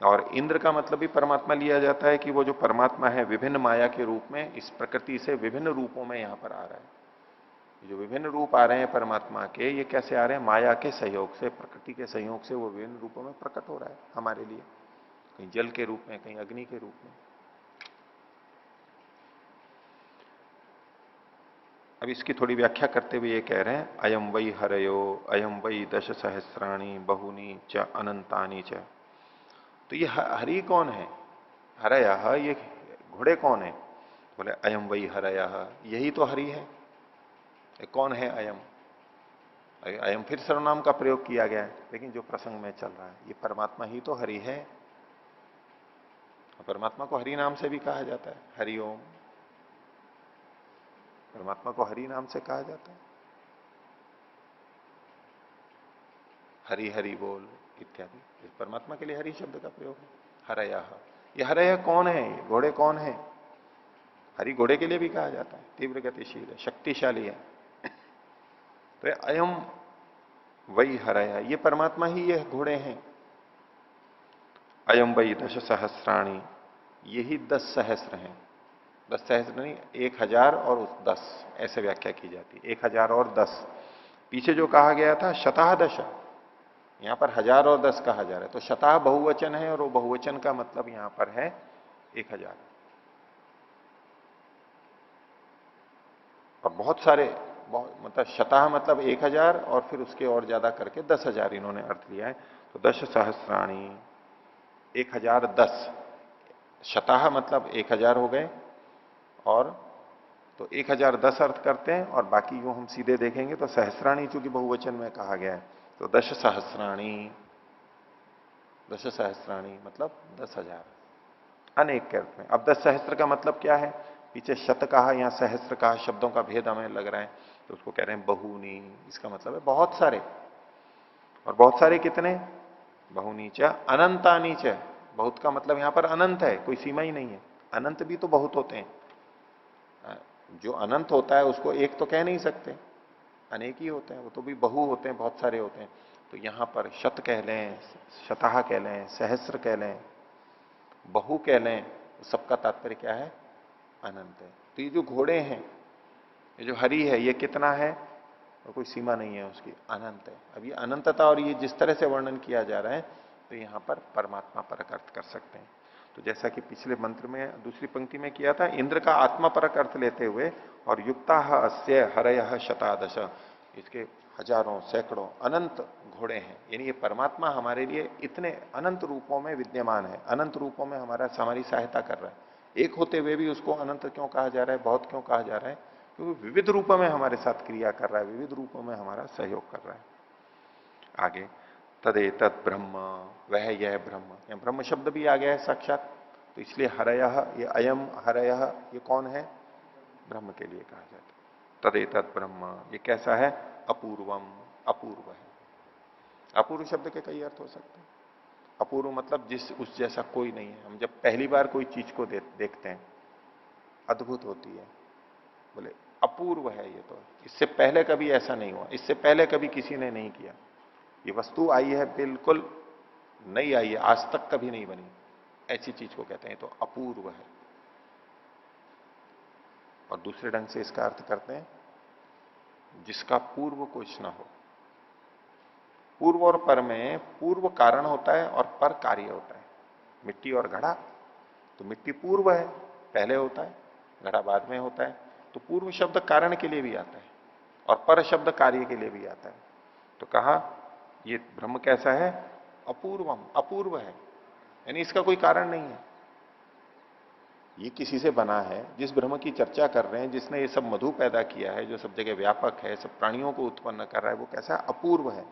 और इंद्र का मतलब भी परमात्मा लिया जाता है कि वो जो परमात्मा है विभिन्न माया के रूप में इस प्रकृति से विभिन्न रूपों में यहां पर आ रहा है। जो विभिन्न रूप आ रहे हैं परमात्मा के, ये कैसे आ रहे हैं? माया के सहयोग से, प्रकृति के सहयोग से वो विभिन्न रूपों में प्रकट हो रहा है हमारे लिए, कहीं जल के रूप में, कहीं अग्नि के रूप में। अब इसकी थोड़ी व्याख्या करते हुए ये कह रहे हैं, अयम वै हरयो अयम वै दश सहस्राणी बहुनी च अनंतानी च। तो ये हरि कौन है? हरया, ये घोड़े कौन है? बोले अयम वही हरया, यही तो हरि है। कौन है अयम? अयम फिर सर्वनाम का प्रयोग किया गया है, लेकिन जो प्रसंग में चल रहा है ये परमात्मा ही तो हरि है। परमात्मा को हरि नाम से भी कहा जाता है, हरिओम, परमात्मा को हरि नाम से कहा जाता है। हरि हरि बोल इत्यादि, इस परमात्मा के लिए हरि शब्द का प्रयोग है। हरया, ये हरया कौन है? घोड़े कौन है? हरि घोड़े के लिए भी कहा जाता है, तीव्र गतिशील है, शक्तिशाली है। तो अयम वही हरया, ये परमात्मा ही ये घोड़े हैं। अयम वही दश सहस्राणी, यही 10 सहस्र हैं। 10 सहस्र नहीं, 1000 और 10, ऐसे व्याख्या की जाती है, 1000 और 10। पीछे जो कहा गया था शतः दश, यहां पर 1000 और 10 कहा जा रहा है, तो शतः बहुवचन है और वो बहुवचन का मतलब यहां पर है 1000। और बहुत सारे, मतलब शतः मतलब 1000 और फिर उसके और ज्यादा करके 10,000 इन्होंने अर्थ लिया है। तो 10 सहस्राणी, 1010, शतः मतलब 1000 हो गए, और तो 1010 अर्थ करते हैं, और बाकी यूं हम सीधे देखेंगे तो सहस्राणी चूंकि बहुवचन में कहा गया है, तो 10 सहस्राणी, 10 सहस्राणी मतलब 10,000, अनेक के अर्थ में। अब 10 सहस्त्र का मतलब क्या है? पीछे शत कहा, यहां सहस्त्र कहा, शब्दों का भेद हमें लग रहा है, तो उसको कह रहे हैं बहुनी, इसका मतलब है बहुत सारे। और बहुत सारे कितने? बहुनी च अनंतानी च, बहुत का मतलब यहां पर अनंत है, कोई सीमा ही नहीं है। अनंत भी तो बहुत होते हैं, जो अनंत होता है उसको एक तो कह नहीं सकते, अनेक ही होते हैं, वो तो भी बहु होते हैं, बहुत सारे होते हैं। तो यहां पर शत कह लें, शतः कह लें, सहस्त्र कह लें, बहु कह लें, सबका तात्पर्य क्या है? अनंत है। तो ये जो घोड़े हैं, ये जो हरि है, ये कितना है? और कोई सीमा नहीं है उसकी, अनंत है। अब ये अनंतता और ये जिस तरह से वर्णन किया जा रहा है, तो यहां पर परमात्मा परक अर्थ कर सकते हैं। तो जैसा कि पिछले मंत्र में दूसरी पंक्ति में किया था, इंद्र का आत्मा परक अर्थ लेते हुए, और युक्ता अस्य हरय शतादश, इसके हजारों सैकड़ों अनंत घोड़े हैं, यानी ये परमात्मा हमारे लिए इतने अनंत रूपों में विद्यमान है, अनंत रूपों में हमारी सहायता कर रहा है। एक होते हुए भी उसको अनंत क्यों कहा जा रहा है, बहुत क्यों कहा जा रहा है? क्योंकि विविध रूपों में हमारे साथ क्रिया कर रहा है, विविध रूपों में हमारा सहयोग कर रहा है। आगे तदेतत ब्रह्म, वह यह ब्रह्म, या ब्रह्म शब्द भी आ गया है साक्षात, तो इसलिए हरयः, ये अयम हरयः, ये कौन है? ब्रह्म के लिए कहा जाता है। तदेतत ब्रह्म, ये कैसा है? अपूर्वम, अपूर्व है। अपूर्व शब्द के कई अर्थ हो सकते हैं। अपूर्व मतलब जिस उस जैसा कोई नहीं है। हम जब पहली बार कोई चीज को देखते हैं, अद्भुत होती है, बोले अपूर्व है ये, तो इससे पहले कभी ऐसा नहीं हुआ, इससे पहले कभी किसी ने नहीं किया, ये वस्तु आई है बिल्कुल नई आई है, आज तक कभी नहीं बनी, ऐसी चीज को कहते हैं, तो अपूर्व है। और दूसरे ढंग से इसका अर्थ करते हैं जिसका पूर्व कुछ ना हो। पूर्व और पर में पूर्व कारण होता है और पर कार्य होता है। मिट्टी और घड़ा, तो मिट्टी पूर्व है, पहले होता है, घड़ा बाद में होता है। तो पूर्व शब्द कारण के लिए भी आता है और पर शब्द कार्य के लिए भी आता है। तो कहा ये ब्रह्म कैसा है? अपूर्वम, अपूर्व है। यानी इसका कोई कारण नहीं है। ये किसी से बना है, जिस ब्रह्म की चर्चा कर रहे हैं, जिसने ये सब मधु पैदा किया है, जो सब जगह व्यापक है, सब प्राणियों को उत्पन्न कर रहा है, वो कैसा अपूर्व है,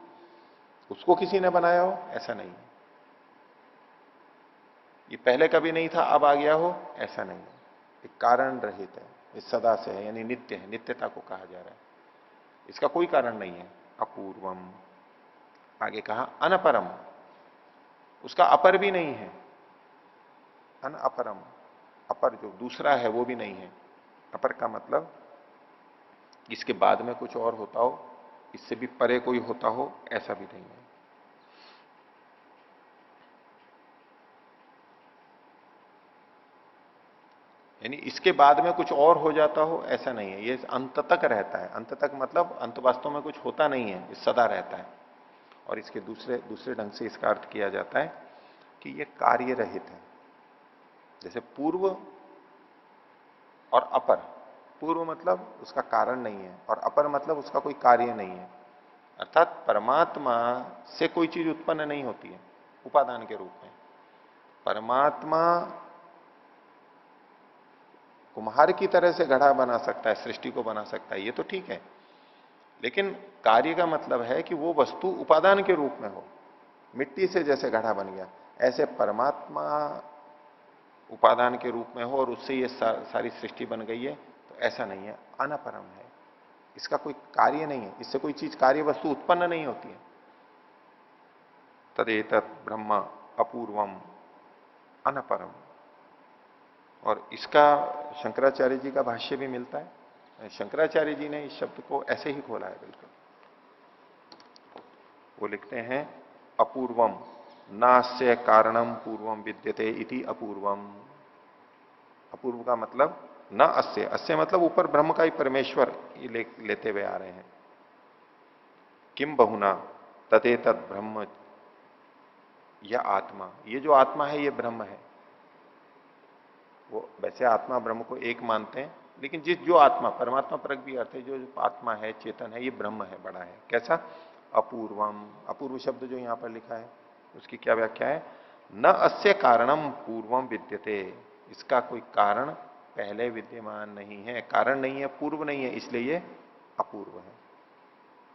उसको किसी ने बनाया हो ऐसा नहीं है। ये पहले कभी नहीं था अब आ गया हो ऐसा नहीं है। एक कारण रहित है, ये सदा से है, यानी नित्य है, नित्यता को कहा जा रहा है। इसका कोई कारण नहीं है। अपूर्वम, आगे कहा अनपरम, उसका अपर भी नहीं है। अन अपरम, अपर जो दूसरा है वो भी नहीं है। अपर का मतलब इसके बाद में कुछ और होता हो, इससे भी परे कोई होता हो, ऐसा भी नहीं है। यानी इसके बाद में कुछ और हो जाता हो ऐसा नहीं है। ये अंत तक रहता है। अंत तक मतलब अंत वास्तव में कुछ होता नहीं है, ये सदा रहता है। और इसके दूसरे दूसरे ढंग से इसका अर्थ किया जाता है कि ये कार्य रहित है। जैसे पूर्व और अपर, पूर्व मतलब उसका कारण नहीं है और अपर मतलब उसका कोई कार्य नहीं है। अर्थात परमात्मा से कोई चीज उत्पन्न नहीं होती है उपादान के रूप में। परमात्मा कुम्हार की तरह से घड़ा बना सकता है, सृष्टि को बना सकता है, ये तो ठीक है। लेकिन कार्य का मतलब है कि वो वस्तु उपादान के रूप में हो। मिट्टी से जैसे घड़ा बन गया, ऐसे परमात्मा उपादान के रूप में हो और उससे ये सारी सृष्टि बन गई है, तो ऐसा नहीं है, अनपरम है। इसका कोई कार्य नहीं है, इससे कोई चीज कार्य वस्तु उत्पन्न नहीं होती है। तदेतत् ब्रह्म अपूर्वम अनपरम। और इसका शंकराचार्य जी का भाष्य भी मिलता है। शंकराचार्य जी ने इस शब्द को ऐसे ही खोला है बिल्कुल। वो लिखते हैं अपूर्वम नास्य कारणम पूर्वम विद्यते इति अपूर्वम। अपूर्व का मतलब न अस्य, अस्य मतलब ऊपर ब्रह्म का ही परमेश्वर लेते हुए आ रहे हैं। किम बहुना तदे तद ब्रह्म, यह आत्मा, ये जो आत्मा है ये ब्रह्म है। वो वैसे आत्मा ब्रह्म को एक मानते हैं, लेकिन जिस जो आत्मा, परमात्मा परक भी अर्थ है, जो आत्मा है चेतन है, ये ब्रह्म है, बड़ा है। कैसा? अपूर्वम। अपूर्व शब्द जो यहां पर लिखा है उसकी क्या व्याख्या है? न अस्य कारणम पूर्वम विद्यते, इसका कोई कारण पहले विद्यमान नहीं है, कारण नहीं है, पूर्व नहीं है, इसलिए ये अपूर्व है।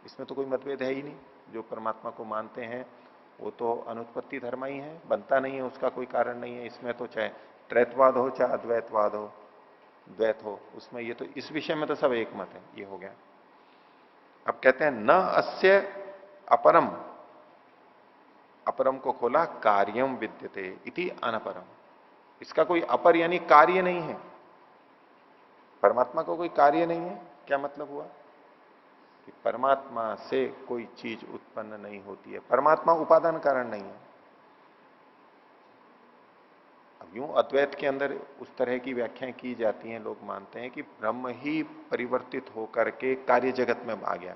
इसमें तो कोई मतभेद है ही नहीं। जो परमात्मा को मानते हैं वो तो अनुत्पत्ति धर्म ही है, बनता नहीं है, उसका कोई कारण नहीं है। इसमें तो चाहे त्रैतवाद हो चाहे अद्वैतवाद हो, द्वैत हो, उसमें ये तो इस विषय में तो सब एक मत है। ये हो गया। अब कहते हैं न अस्य अपरम, अपरम को खोला, कार्यम विद्यते इति अनपरम, इसका कोई अपर यानी कार्य नहीं है। परमात्मा को कोई कार्य नहीं है, क्या मतलब हुआ कि परमात्मा से कोई चीज उत्पन्न नहीं होती है, परमात्मा उपादान कारण नहीं है। अब यूं अद्वैत के अंदर उस तरह की व्याख्याएं की जाती हैं, लोग मानते हैं कि ब्रह्म ही परिवर्तित होकर के कार्य जगत में आ गया।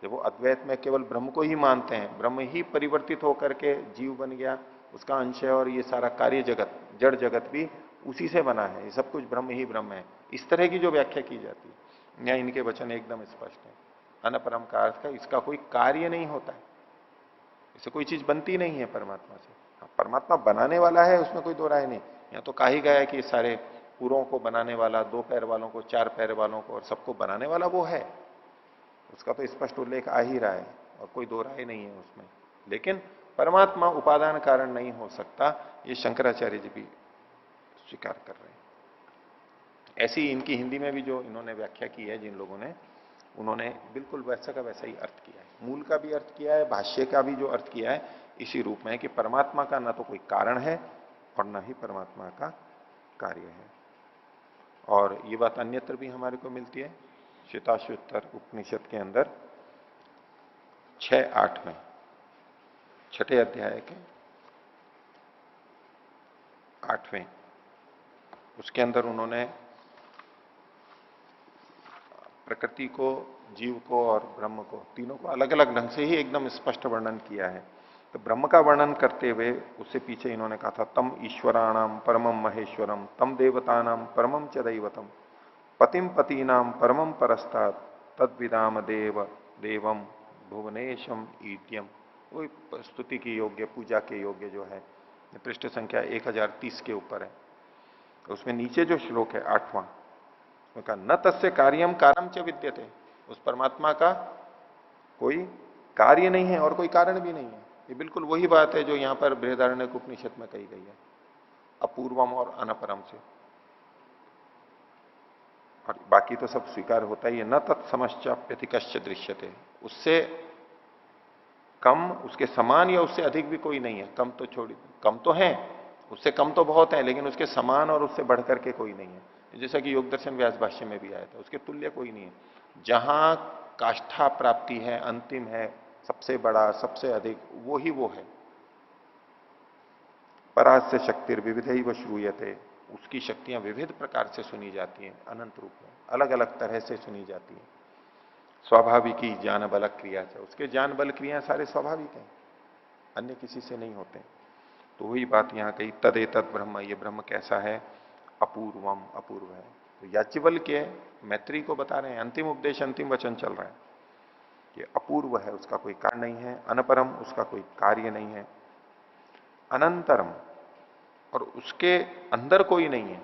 जब वो अद्वैत में केवल ब्रह्म को ही मानते हैं, ब्रह्म ही परिवर्तित होकर के जीव बन गया, उसका अंश है, और ये सारा कार्य जगत, जड़ जगत भी उसी से बना है, ये सब कुछ ब्रह्म ही ब्रह्म है, इस तरह की जो व्याख्या की जाती है, या इनके वचन एकदम स्पष्ट है। अनपरम का अर्थ है इसका कोई कार्य नहीं होता है, इससे कोई चीज बनती नहीं है परमात्मा से। हाँ, परमात्मा बनाने वाला है, उसमें कोई दो राय नहीं। यहाँ तो कहा ही गया है कि सारे पूरों को बनाने वाला, दो पैर वालों को, चार पैर वालों को, और सबको बनाने वाला वो है, उसका तो स्पष्ट उल्लेख आ ही रहा है और कोई दो राय नहीं है उसमें। लेकिन परमात्मा उपादान कारण नहीं हो सकता, ये शंकराचार्य जी भी स्वीकार कर रहे हैं। ऐसी इनकी हिंदी में भी जो इन्होंने व्याख्या की है जिन लोगों ने, उन्होंने बिल्कुल वैसा का वैसा ही अर्थ किया है। मूल का भी अर्थ किया है, भाष्य का भी जो अर्थ किया है इसी रूप में है कि परमात्मा का ना तो कोई कारण है और ना ही परमात्मा का कार्य है। और ये बात अन्यत्र भी हमारे को मिलती है। श्वेताश्वतर उपनिषद के अंदर 6-8 में, छठे अध्याय के 8वें, उसके अंदर उन्होंने प्रकृति को, जीव को और ब्रह्म को, तीनों को अलग अलग ढंग से ही एकदम स्पष्ट वर्णन किया है। तो ब्रह्म का वर्णन करते हुए उससे पीछे इन्होंने कहा था तम ईश्वराणाम परमम महेश्वरम तम देवतानाम परमम च दैवतम पतिम पतीनाम परमम परस्ता तद्विदाम देव देवम भुवनेशम ईट्यम। वो स्तुति के योग्य, पूजा के योग्य जो है, पृष्ठ संख्या 1030 के ऊपर है। तो उसमें नीचे जो श्लोक है 8वां, उसमें कहा न तस्य कार्यम कारम च विद्यते, उस परमात्मा का कोई कार्य नहीं है और कोई कारण भी नहीं है। ये बिल्कुल वही बात है जो यहां पर बृहदारण्यक उपनिषद में कही गई है, अपूर्वम और अनपरम से। और बाकी तो सब स्वीकार होता ही है। न तत्समश्चाप्यतिकश्च दृश्यते, उससे कम, उसके समान या उससे अधिक भी कोई नहीं है। कम तो छोड़ी, कम तो है, उससे कम तो बहुत है, लेकिन उसके समान और उससे बढ़कर के कोई नहीं है। जैसा कि योग दर्शन व्यास भाष्य में भी आया था, उसके तुल्य कोई नहीं है। जहां काष्ठा प्राप्ति है, अंतिम है, सबसे बड़ा, सबसे अधिक, वो ही वो है। परास्य शक्तिर विविध व श्रूयते, उसकी शक्तियां विविध प्रकार से सुनी जाती हैं, अनंत रूप में अलग अलग तरह से सुनी जाती हैं। स्वाभाविकी ज्ञान बल क्रिया से, उसके ज्ञान बल क्रिया सारे स्वाभाविक हैं, अन्य किसी से नहीं होते। तो वही बात यहां कही, तदेतद ब्रह्म, ये ब्रह्म कैसा है, अपूर्वम, अपूर्व है। तो याज्ञवल्क्य के मैत्री को बता रहे हैं, अंतिम उपदेश, अंतिम वचन चल रहा है कि अपूर्व है, उसका कोई कारण नहीं है, अनपरम, उसका कोई कार्य नहीं है, अनंतरम, और उसके अंदर कोई नहीं है।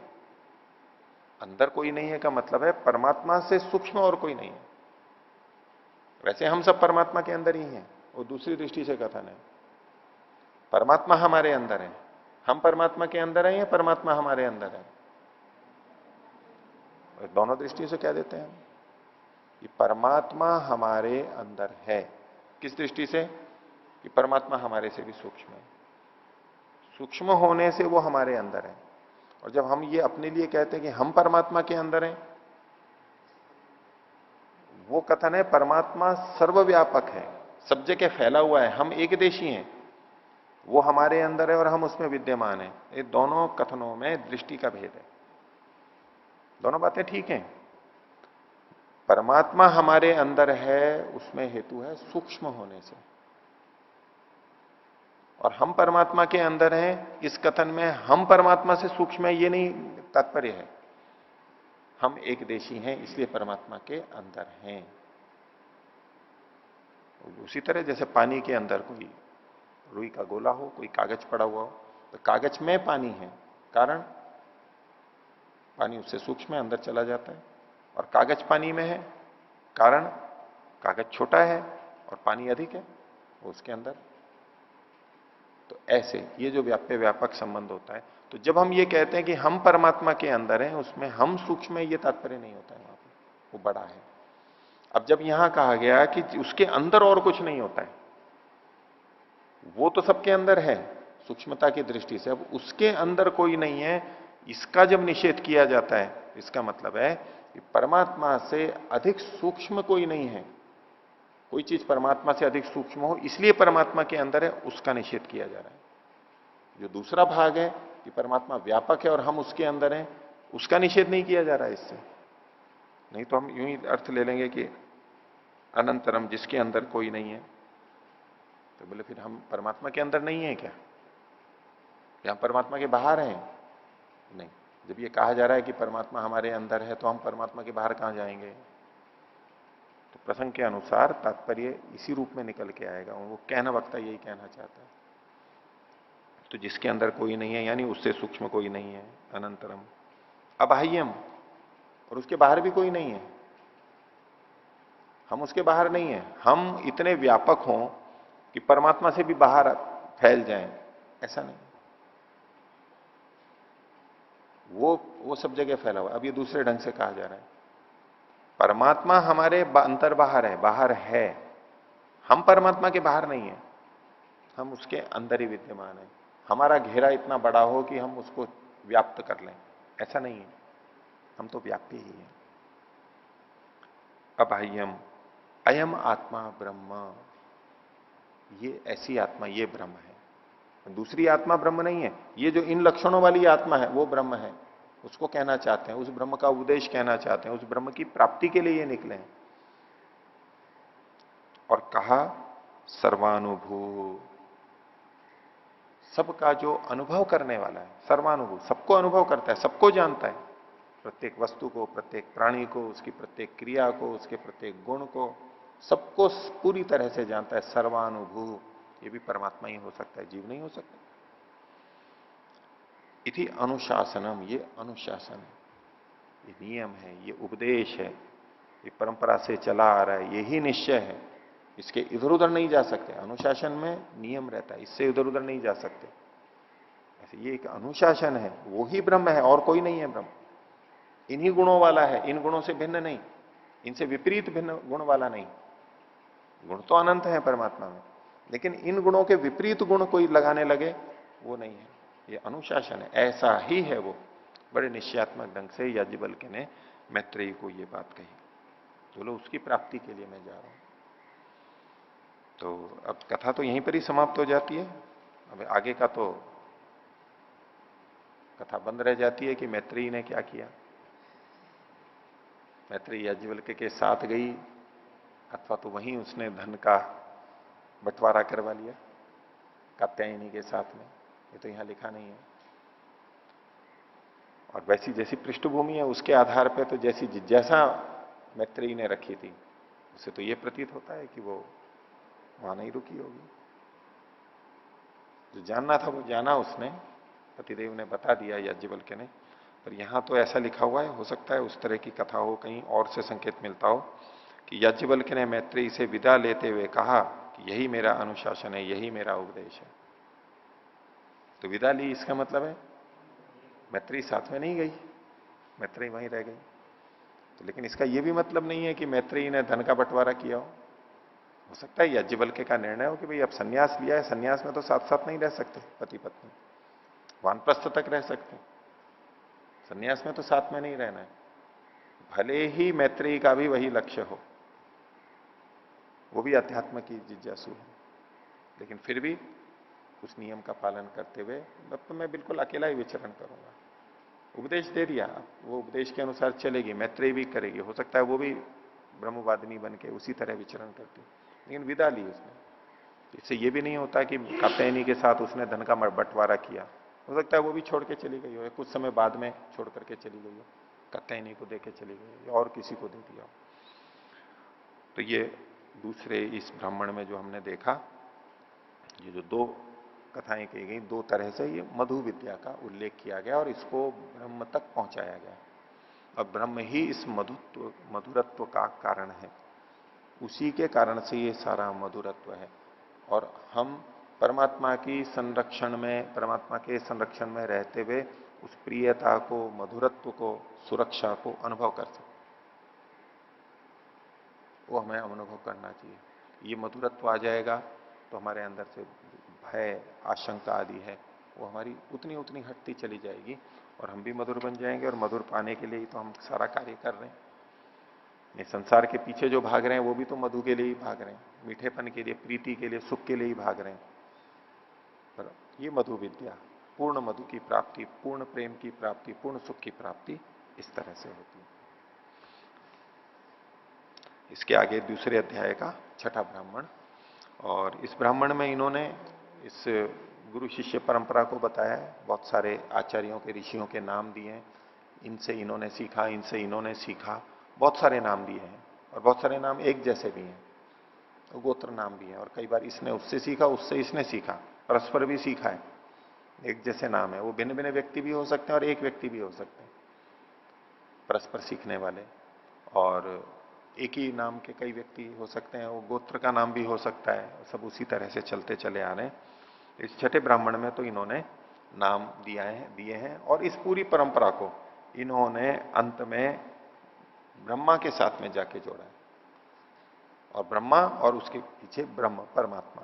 अंदर कोई नहीं है का मतलब है परमात्मा से सूक्ष्म और कोई नहीं है। वैसे हम सब परमात्मा के अंदर ही हैं, वो दूसरी दृष्टि से कथन है। परमात्मा हमारे अंदर है, हम परमात्मा के अंदर हैं या परमात्मा हमारे अंदर है? दोनों दृष्टि से कह देते हैं कि परमात्मा हमारे अंदर है। किस दृष्टि से? कि परमात्मा हमारे से भी सूक्ष्म है, सूक्ष्म होने से वो हमारे अंदर है। और जब हम ये अपने लिए कहते हैं कि हम परमात्मा के अंदर हैं, वो कथन है परमात्मा सर्वव्यापक है, सब जगह फैला हुआ है, हम एक देशी हैं, वो हमारे अंदर है और हम उसमें विद्यमान है। ये दोनों कथनों में दृष्टि का भेद है। दोनों बातें ठीक हैं। परमात्मा हमारे अंदर है, उसमें हेतु है सूक्ष्म होने से, और हम परमात्मा के अंदर हैं, इस कथन में हम परमात्मा से सूक्ष्म है ये नहीं तात्पर्य है। हम एक देशी हैं इसलिए परमात्मा के अंदर हैं। उसी तरह जैसे पानी के अंदर कोई रुई का गोला हो, कोई कागज पड़ा हुआ हो, तो कागज में पानी है, कारण पानी उससे सूक्ष्म है, अंदर चला जाता है। और कागज पानी में है, कारण कागज छोटा है और पानी अधिक है, वो उसके अंदर। तो ऐसे ये जो व्याप्य व्यापक संबंध होता है, तो जब हम ये कहते हैं कि हम परमात्मा के अंदर हैं, उसमें हम सूक्ष्म है, ये तात्पर्य नहीं होता है वहां पर, वो बड़ा है। अब जब यहां कहा गया कि उसके अंदर और कुछ नहीं होता है, वो तो सबके अंदर है सूक्ष्मता की दृष्टि से, अब उसके अंदर कोई नहीं है, इसका जब निषेध किया जाता है, इसका मतलब है कि परमात्मा से अधिक सूक्ष्म कोई नहीं है। कोई चीज परमात्मा से अधिक सूक्ष्म हो इसलिए परमात्मा के अंदर है, उसका निषेध किया जा रहा है। जो दूसरा भाग है कि परमात्मा व्यापक है और हम उसके अंदर हैं, उसका निषेध नहीं किया जा रहा है इससे। नहीं तो हम यूं ही अर्थ ले लेंगे कि अनंतरम, जिसके अंदर कोई नहीं है, तो बोले फिर हम परमात्मा के अंदर नहीं है क्या, या हम परमात्मा के बाहर हैं? नहीं। जब ये कहा जा रहा है कि परमात्मा हमारे अंदर है, तो हम परमात्मा के बाहर कहां जाएंगे? तो प्रसंग के अनुसार तात्पर्य इसी रूप में निकल के आएगा, वो कहना वक्ता यही कहना चाहता है। तो जिसके अंदर कोई नहीं है यानी उससे सूक्ष्म कोई नहीं है, अनंतरम, अबाह्यम, और उसके बाहर भी कोई नहीं है। हम उसके बाहर नहीं है, हम इतने व्यापक हों कि परमात्मा से भी बाहर फैल जाएं, ऐसा नहीं। वो सब जगह फैला हुआ। अब ये दूसरे ढंग से कहा जा रहा है, परमात्मा हमारे अंतर बाहर है, बाहर है, हम परमात्मा के बाहर नहीं है, हम उसके अंदर ही विद्यमान है। हमारा घेरा इतना बड़ा हो कि हम उसको व्याप्त कर लें, ऐसा नहीं है, हम तो व्याप्ति ही है। अबाह्यम, अयम आत्मा ब्रह्म, ये ऐसी आत्मा, ये ब्रह्म है। दूसरी आत्मा ब्रह्म नहीं है, ये जो इन लक्षणों वाली आत्मा है वो ब्रह्म है, उसको कहना चाहते हैं, उस ब्रह्म का उपदेश कहना चाहते हैं, उस ब्रह्म की प्राप्ति के लिए ये निकले हैं। और कहा सर्वानुभू, सबका जो अनुभव करने वाला है, सर्वानुभू, सबको अनुभव करता है, सबको जानता है, प्रत्येक वस्तु को, प्रत्येक प्राणी को, उसकी प्रत्येक क्रिया को, उसके प्रत्येक गुण को, सबको पूरी तरह से जानता है। सर्वानुभू, ये भी परमात्मा ही हो सकता है, जीव नहीं हो सकता। इति अनुशासनम, ये अनुशासन है, ये नियम है, ये उपदेश है, ये परंपरा से चला आ रहा है, यही निश्चय है, इसके इधर उधर नहीं जा सकते। अनुशासन में नियम रहता है, इससे इधर उधर नहीं जा सकते। ऐसे ये एक अनुशासन है, वो ही ब्रह्म है और कोई नहीं है ब्रह्म। इन्हीं गुणों वाला है, इन गुणों से भिन्न नहीं, इनसे विपरीत भिन्न गुण वाला नहीं। गुण तो अनंत है परमात्मा में, लेकिन इन गुणों के विपरीत गुण कोई लगाने लगे वो नहीं है। ये अनुशासन है, ऐसा ही है वो। बड़े निश्चयात्मक ढंग से याज्ञवल्क्य ने मैत्रेयी को ये बात कही। बोलो उसकी प्राप्ति के लिए मैं जा रहा हूं। तो अब कथा तो यहीं पर ही समाप्त हो जाती है। अब आगे का तो कथा बंद रह जाती है कि मैत्रेयी ने क्या किया। मैत्रेयी याज्ञवल्क्य के साथ गई, अथवा तो वहीं उसने धन का बंटवारा करवा लिया कात्यायनी के साथ में, ये तो यहां लिखा नहीं है। और वैसी जैसी पृष्ठभूमि है उसके आधार पर तो जैसी जिज्ञासा मैत्रेयी ने रखी थी, उससे तो ये प्रतीत होता है कि वो वहां नहीं रुकी होगी। जो जानना था वो जाना उसने, पतिदेव ने बता दिया याज्ञवल्क्य ने। पर यहां तो ऐसा लिखा हुआ है, हो सकता है उस तरह की कथा हो, कहीं और से संकेत मिलता हो कि याज्ञवल्क्य ने मैत्रेयी से विदा लेते हुए कहा कि यही मेरा अनुशासन है, यही मेरा उपदेश है। तो विदा ली, इसका मतलब है मैत्रेयी साथ में नहीं गई, मैत्रेयी वहीं रह गई। तो लेकिन इसका यह भी मतलब नहीं है कि मैत्रेयी ने धन का बंटवारा किया हो सकता है याज्ञवल्क्य का निर्णय हो कि भाई अब सन्यास लिया है, सन्यास में तो साथ साथ नहीं रह सकते पति पत्नी, वानप्रस्थ तक रह सकते, सन्यास में तो साथ में नहीं रहना है। भले ही मैत्रेयी का भी वही लक्ष्य हो, वो भी अध्यात्म की जिज्ञासु है, लेकिन फिर भी उस नियम का पालन करते हुए अब तो मैं बिल्कुल अकेला ही विचरण करूंगा। उपदेश दे दिया, वो उपदेश के अनुसार चलेगी, मैत्रेयी भी करेगी, हो सकता है वो भी ब्रह्मवादिनी बन के उसी तरह विचरण करती, लेकिन विदा ली उसने। इससे ये भी नहीं होता कि कात्यायनी के साथ उसने धन का बंटवारा किया, हो सकता है वो भी छोड़ के चली गई हो, कुछ समय बाद में छोड़ करके चली गई हो, कात्यायनी को दे के चली गई और किसी को दे दिया हो। तो ये दूसरे इस ब्राह्मण में जो हमने देखा, ये जो दो कथाएं कही गई, दो तरह से ये मधु विद्या का उल्लेख किया गया और इसको ब्रह्म तक पहुंचाया गया। और ब्रह्म ही इस मधुरत्व का कारण है, उसी के कारण से ये सारा मधुरत्व है। और हम परमात्मा की संरक्षण में, परमात्मा के संरक्षण में रहते हुए उस प्रियता को, मधुरत्व को, सुरक्षा को अनुभव कर सकते, वो हमें अनुभव करना चाहिए। ये मधुरत्व आ जाएगा तो हमारे अंदर से भय, आशंका आदि है वो हमारी उतनी उतनी हटती चली जाएगी और हम भी मधुर बन जाएंगे। और मधुर पाने के लिए ही तो हम सारा कार्य कर रहे हैं। ये संसार के पीछे जो भाग रहे हैं वो भी तो मधु के लिए ही भाग रहे हैं, मीठेपन के लिए, प्रीति के लिए, सुख के लिए ही भाग रहे हैं। पर ये मधु विद्या, पूर्ण मधु की प्राप्ति, पूर्ण प्रेम की प्राप्ति, पूर्ण सुख की प्राप्ति इस तरह से होती है। इसके आगे दूसरे अध्याय का छठा ब्राह्मण, और इस ब्राह्मण में इन्होंने इस गुरु शिष्य परंपरा को बताया है। बहुत सारे आचार्यों के, ऋषियों के नाम दिए हैं, इनसे इन्होंने सीखा, इनसे इन्होंने सीखा, बहुत सारे नाम दिए हैं। और बहुत सारे नाम एक जैसे भी हैं, तो गोत्र नाम भी हैं। और कई बार इसने उससे सीखा, उससे इसने सीखा, परस्पर भी सीखा है। एक जैसे नाम है, वो भिन्न भिन्न व्यक्ति भी हो सकते हैं और एक व्यक्ति भी हो सकते हैं परस्पर सीखने वाले। और एक ही नाम के कई व्यक्ति हो सकते हैं, वो गोत्र का नाम भी हो सकता है। सब उसी तरह से चलते चले आ रहे हैं। इस छठे ब्राह्मण में तो इन्होंने नाम दिए हैं और इस पूरी परंपरा को इन्होंने अंत में ब्रह्मा के साथ में जाके जोड़ा है। और ब्रह्मा और उसके पीछे ब्रह्म, परमात्मा,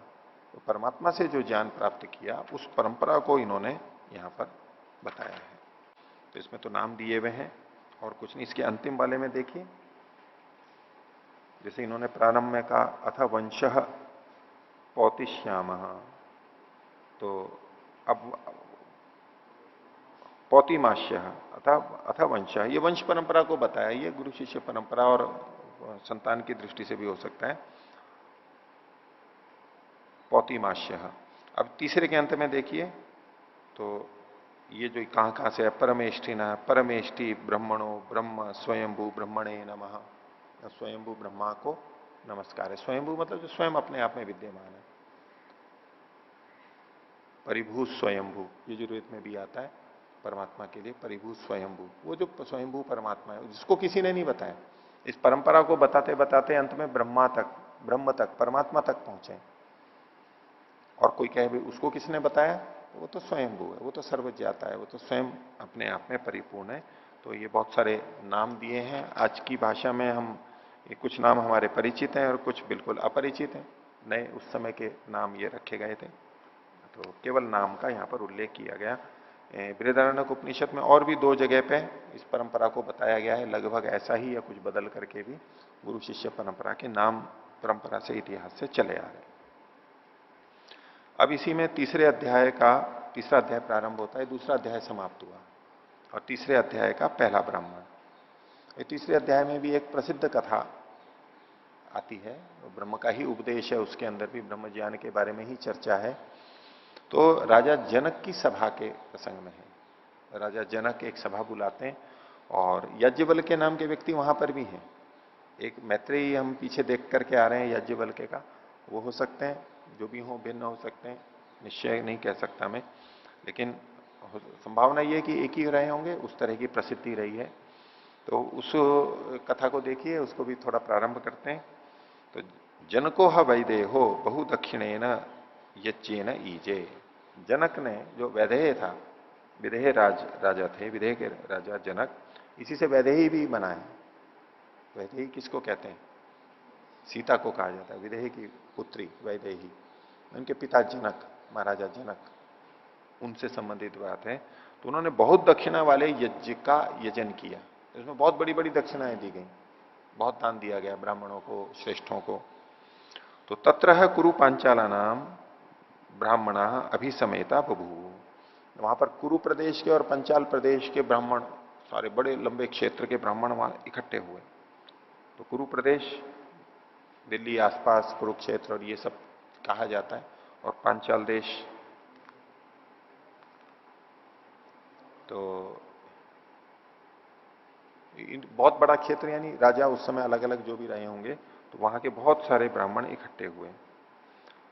तो परमात्मा से जो ज्ञान प्राप्त किया उस परंपरा को इन्होंने यहां पर बताया है। तो इसमें तो नाम दिए हुए हैं और कुछ नहीं। इसके अंतिम वाले में देखिए, जैसे इन्होंने प्रारंभ में कहा अथ वंशः पौतिश्याम, तो अब पौतिमाश्य अथ वंश, ये वंश परंपरा को बताया। ये गुरु शिष्य परंपरा और संतान की दृष्टि से भी हो सकता है। पौतिमाश्य, अब तीसरे के अंत में देखिए, तो ये जो कहां से है, परमेष्टि न परमेष्टि ब्रह्मणो ब्रह्म स्वयंभू ब्रह्मणे नमः, स्वयंभू ब्रह्मा को नमस्कार है। स्वयंभू मतलब जो स्वयं अपने आप में विद्यमान है। परिभू स्वयंभू, ये जो वेद में भी आता है, परमात्मा के लिए परिभू स्वयंभू, वो जो स्वयंभू परमात्मा है जिसको किसी ने नहीं बताया। इस परंपरा को बताते बताते अंत में ब्रह्म तक परमात्मा तक पहुंचे। और कोई कहे भी उसको किसने बताया, वो तो स्वयंभू है, वो तो सर्वज्ञाता है, वो तो स्वयं अपने आप में परिपूर्ण है। तो ये बहुत सारे नाम दिए हैं। आज की भाषा में हम ये कुछ नाम हमारे परिचित हैं और कुछ बिल्कुल अपरिचित हैं, नए उस समय के नाम ये रखे गए थे। तो केवल नाम का यहाँ पर उल्लेख किया गया। बृहदारण्यक उपनिषद में और भी 2 जगह पे इस परंपरा को बताया गया है, लगभग ऐसा ही या कुछ बदल करके भी गुरु शिष्य परंपरा के नाम परंपरा से इतिहास से चले आ रहे हैं। अब इसी में तीसरा अध्याय प्रारंभ होता है, दूसरा अध्याय समाप्त हुआ और तीसरे अध्याय का पहला ब्राह्मण। ये तीसरे अध्याय में भी एक प्रसिद्ध कथा आती है, ब्रह्म का ही उपदेश है, उसके अंदर भी ब्रह्म ज्ञान के बारे में ही चर्चा है। तो राजा जनक की सभा के प्रसंग में है। राजा जनक एक सभा बुलाते हैं और याज्ञवल्क्य के नाम के व्यक्ति वहां पर भी हैं। एक मैत्रेयी हम पीछे देख करके आ रहे हैं याज्ञवल्क्य का, वो हो सकते हैं, जो भी हो भिन्न हो सकते हैं, निश्चय नहीं कह सकता मैं, लेकिन संभावना ये है कि एक ही रहे होंगे, उस तरह की प्रसिद्धि रही है। तो उस कथा को देखिए, उसको भी थोड़ा प्रारंभ करते हैं। तो जनको ह वैदेहो बहु दक्षिणेन यज्ञेन ईजे। जनक ने, जो वैदेह था, विदेह राजा थे, विदेह के राजा जनक, इसी से वैदेही भी बना है। वैदेही किसको कहते हैं? सीता को कहा जाता है, विदेह की पुत्री वैदेही। उनके पिता जनक, महाराजा जनक, उनसे संबंधित बात है। तो उन्होंने बहुत दक्षिणा वाले यज्ञ का यजन किया, इसमें बहुत बड़ी बड़ी दक्षिणाएं दी गई, बहुत दान दिया गया ब्राह्मणों को, श्रेष्ठों को। तो तत्र कुरु पांचाला नाम ब्राह्मणा अभिसमेता बभू। वहां पर कुरु प्रदेश के और पंचाल प्रदेश के ब्राह्मण, सारे बड़े लंबे क्षेत्र के ब्राह्मण वहां इकट्ठे हुए। तो कुरु प्रदेश दिल्ली आसपास कुरुक्षेत्र और ये सब कहा जाता है, और पांचाल देश, तो बहुत बड़ा क्षेत्र, यानी राजा उस समय अलग अलग जो भी रहे होंगे, तो वहां के बहुत सारे ब्राह्मण इकट्ठे हुए।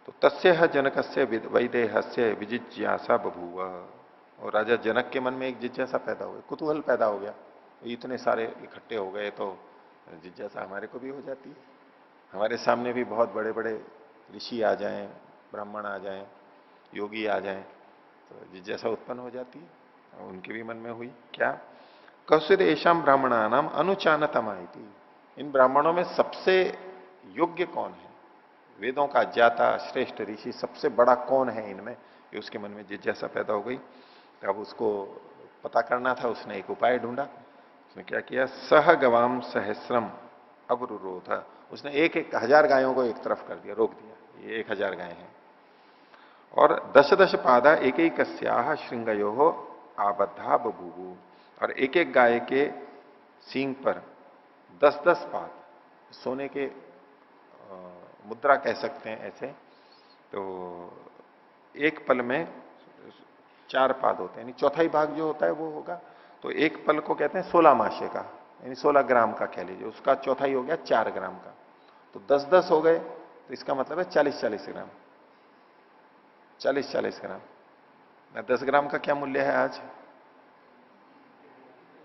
तो तस्य जनकस्य वैदेहस्य विजिज्ञासा बभूव। और राजा जनक के मन में एक जिज्ञासा पैदा हो गई, कुतूहल पैदा हो गया। इतने सारे इकट्ठे हो गए तो जिज्ञासा हमारे को भी हो जाती है, हमारे सामने भी बहुत बड़े बड़े ऋषि आ जाएं, ब्राह्मण आ जाएं, योगी आ जाएं, तो जिज्ञासा उत्पन्न हो जाती है। और उनके भी मन में हुई, क्या कौशिद ऐशाम ब्राह्मणा नाम अनुचानतमाइति। इन ब्राह्मणों में सबसे योग्य कौन है, वेदों का ज्ञाता श्रेष्ठ ऋषि सबसे बड़ा कौन है इनमें, ये उसके मन में जिज्ञासा पैदा हो गई। अब उसको पता करना था, उसने एक उपाय ढूंढा। उसने क्या किया, सह गवाम सहस्रम अवरुरोध। उसने 1000 गायों को एक तरफ कर दिया, रोक दिया, ये 1000 गायें हैं। और 10 पादा एक श्रृंगयो आबद्धा बभूवु। और एक एक गाय के सींग पर 10 पाद, सोने के मुद्रा कह सकते हैं ऐसे। तो एक पल में 4 पाद होते हैं, यानी चौथाई भाग जो होता है वो होगा। तो एक पल को कहते हैं 16 माशे का, यानी 16 ग्राम का कह लीजिए, उसका चौथाई हो गया 4 ग्राम का। तो 10-10 हो गए, तो इसका मतलब है 40-40 ग्राम, 40-40 ग्राम। 10 ग्राम का क्या मूल्य है आज?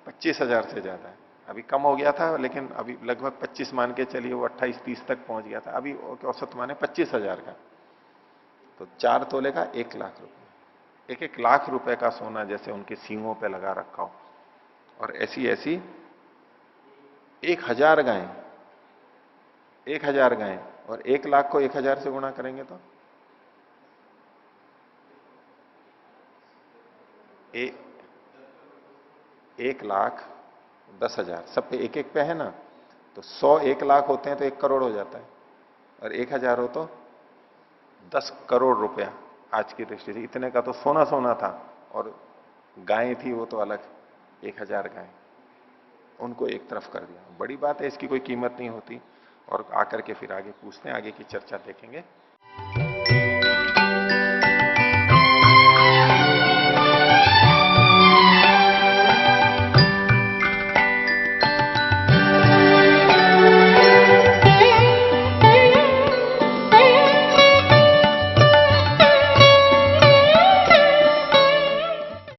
25,000 से ज्यादा है। अभी कम हो गया था, लेकिन अभी लगभग 25 मान के चलिए, वो 28-30 तक पहुंच गया था। अभी औसत माने 25,000 का। तो 4 तोले का 1 लाख रुपए, 1-1 लाख रुपए का सोना जैसे उनके सींगों पे लगा रखा हो। और ऐसी ऐसी 1000 गायें, 1000 गायें, और 1 लाख को 1000 से गुणा करेंगे तो 1,10,000, सब पे 1-1 पे है ना, तो 100 1 लाख होते हैं तो 1 करोड़ हो जाता है, और 1000 हो तो 10 करोड़ रुपया। आज की दृष्टि से इतने का तो सोना सोना था, और गायें थी वो तो अलग, 1000 गायें, उनको एक तरफ कर दिया। बड़ी बात है, इसकी कोई कीमत नहीं होती। और आकर के फिर आगे पूछते हैं, आगे की चर्चा देखेंगे।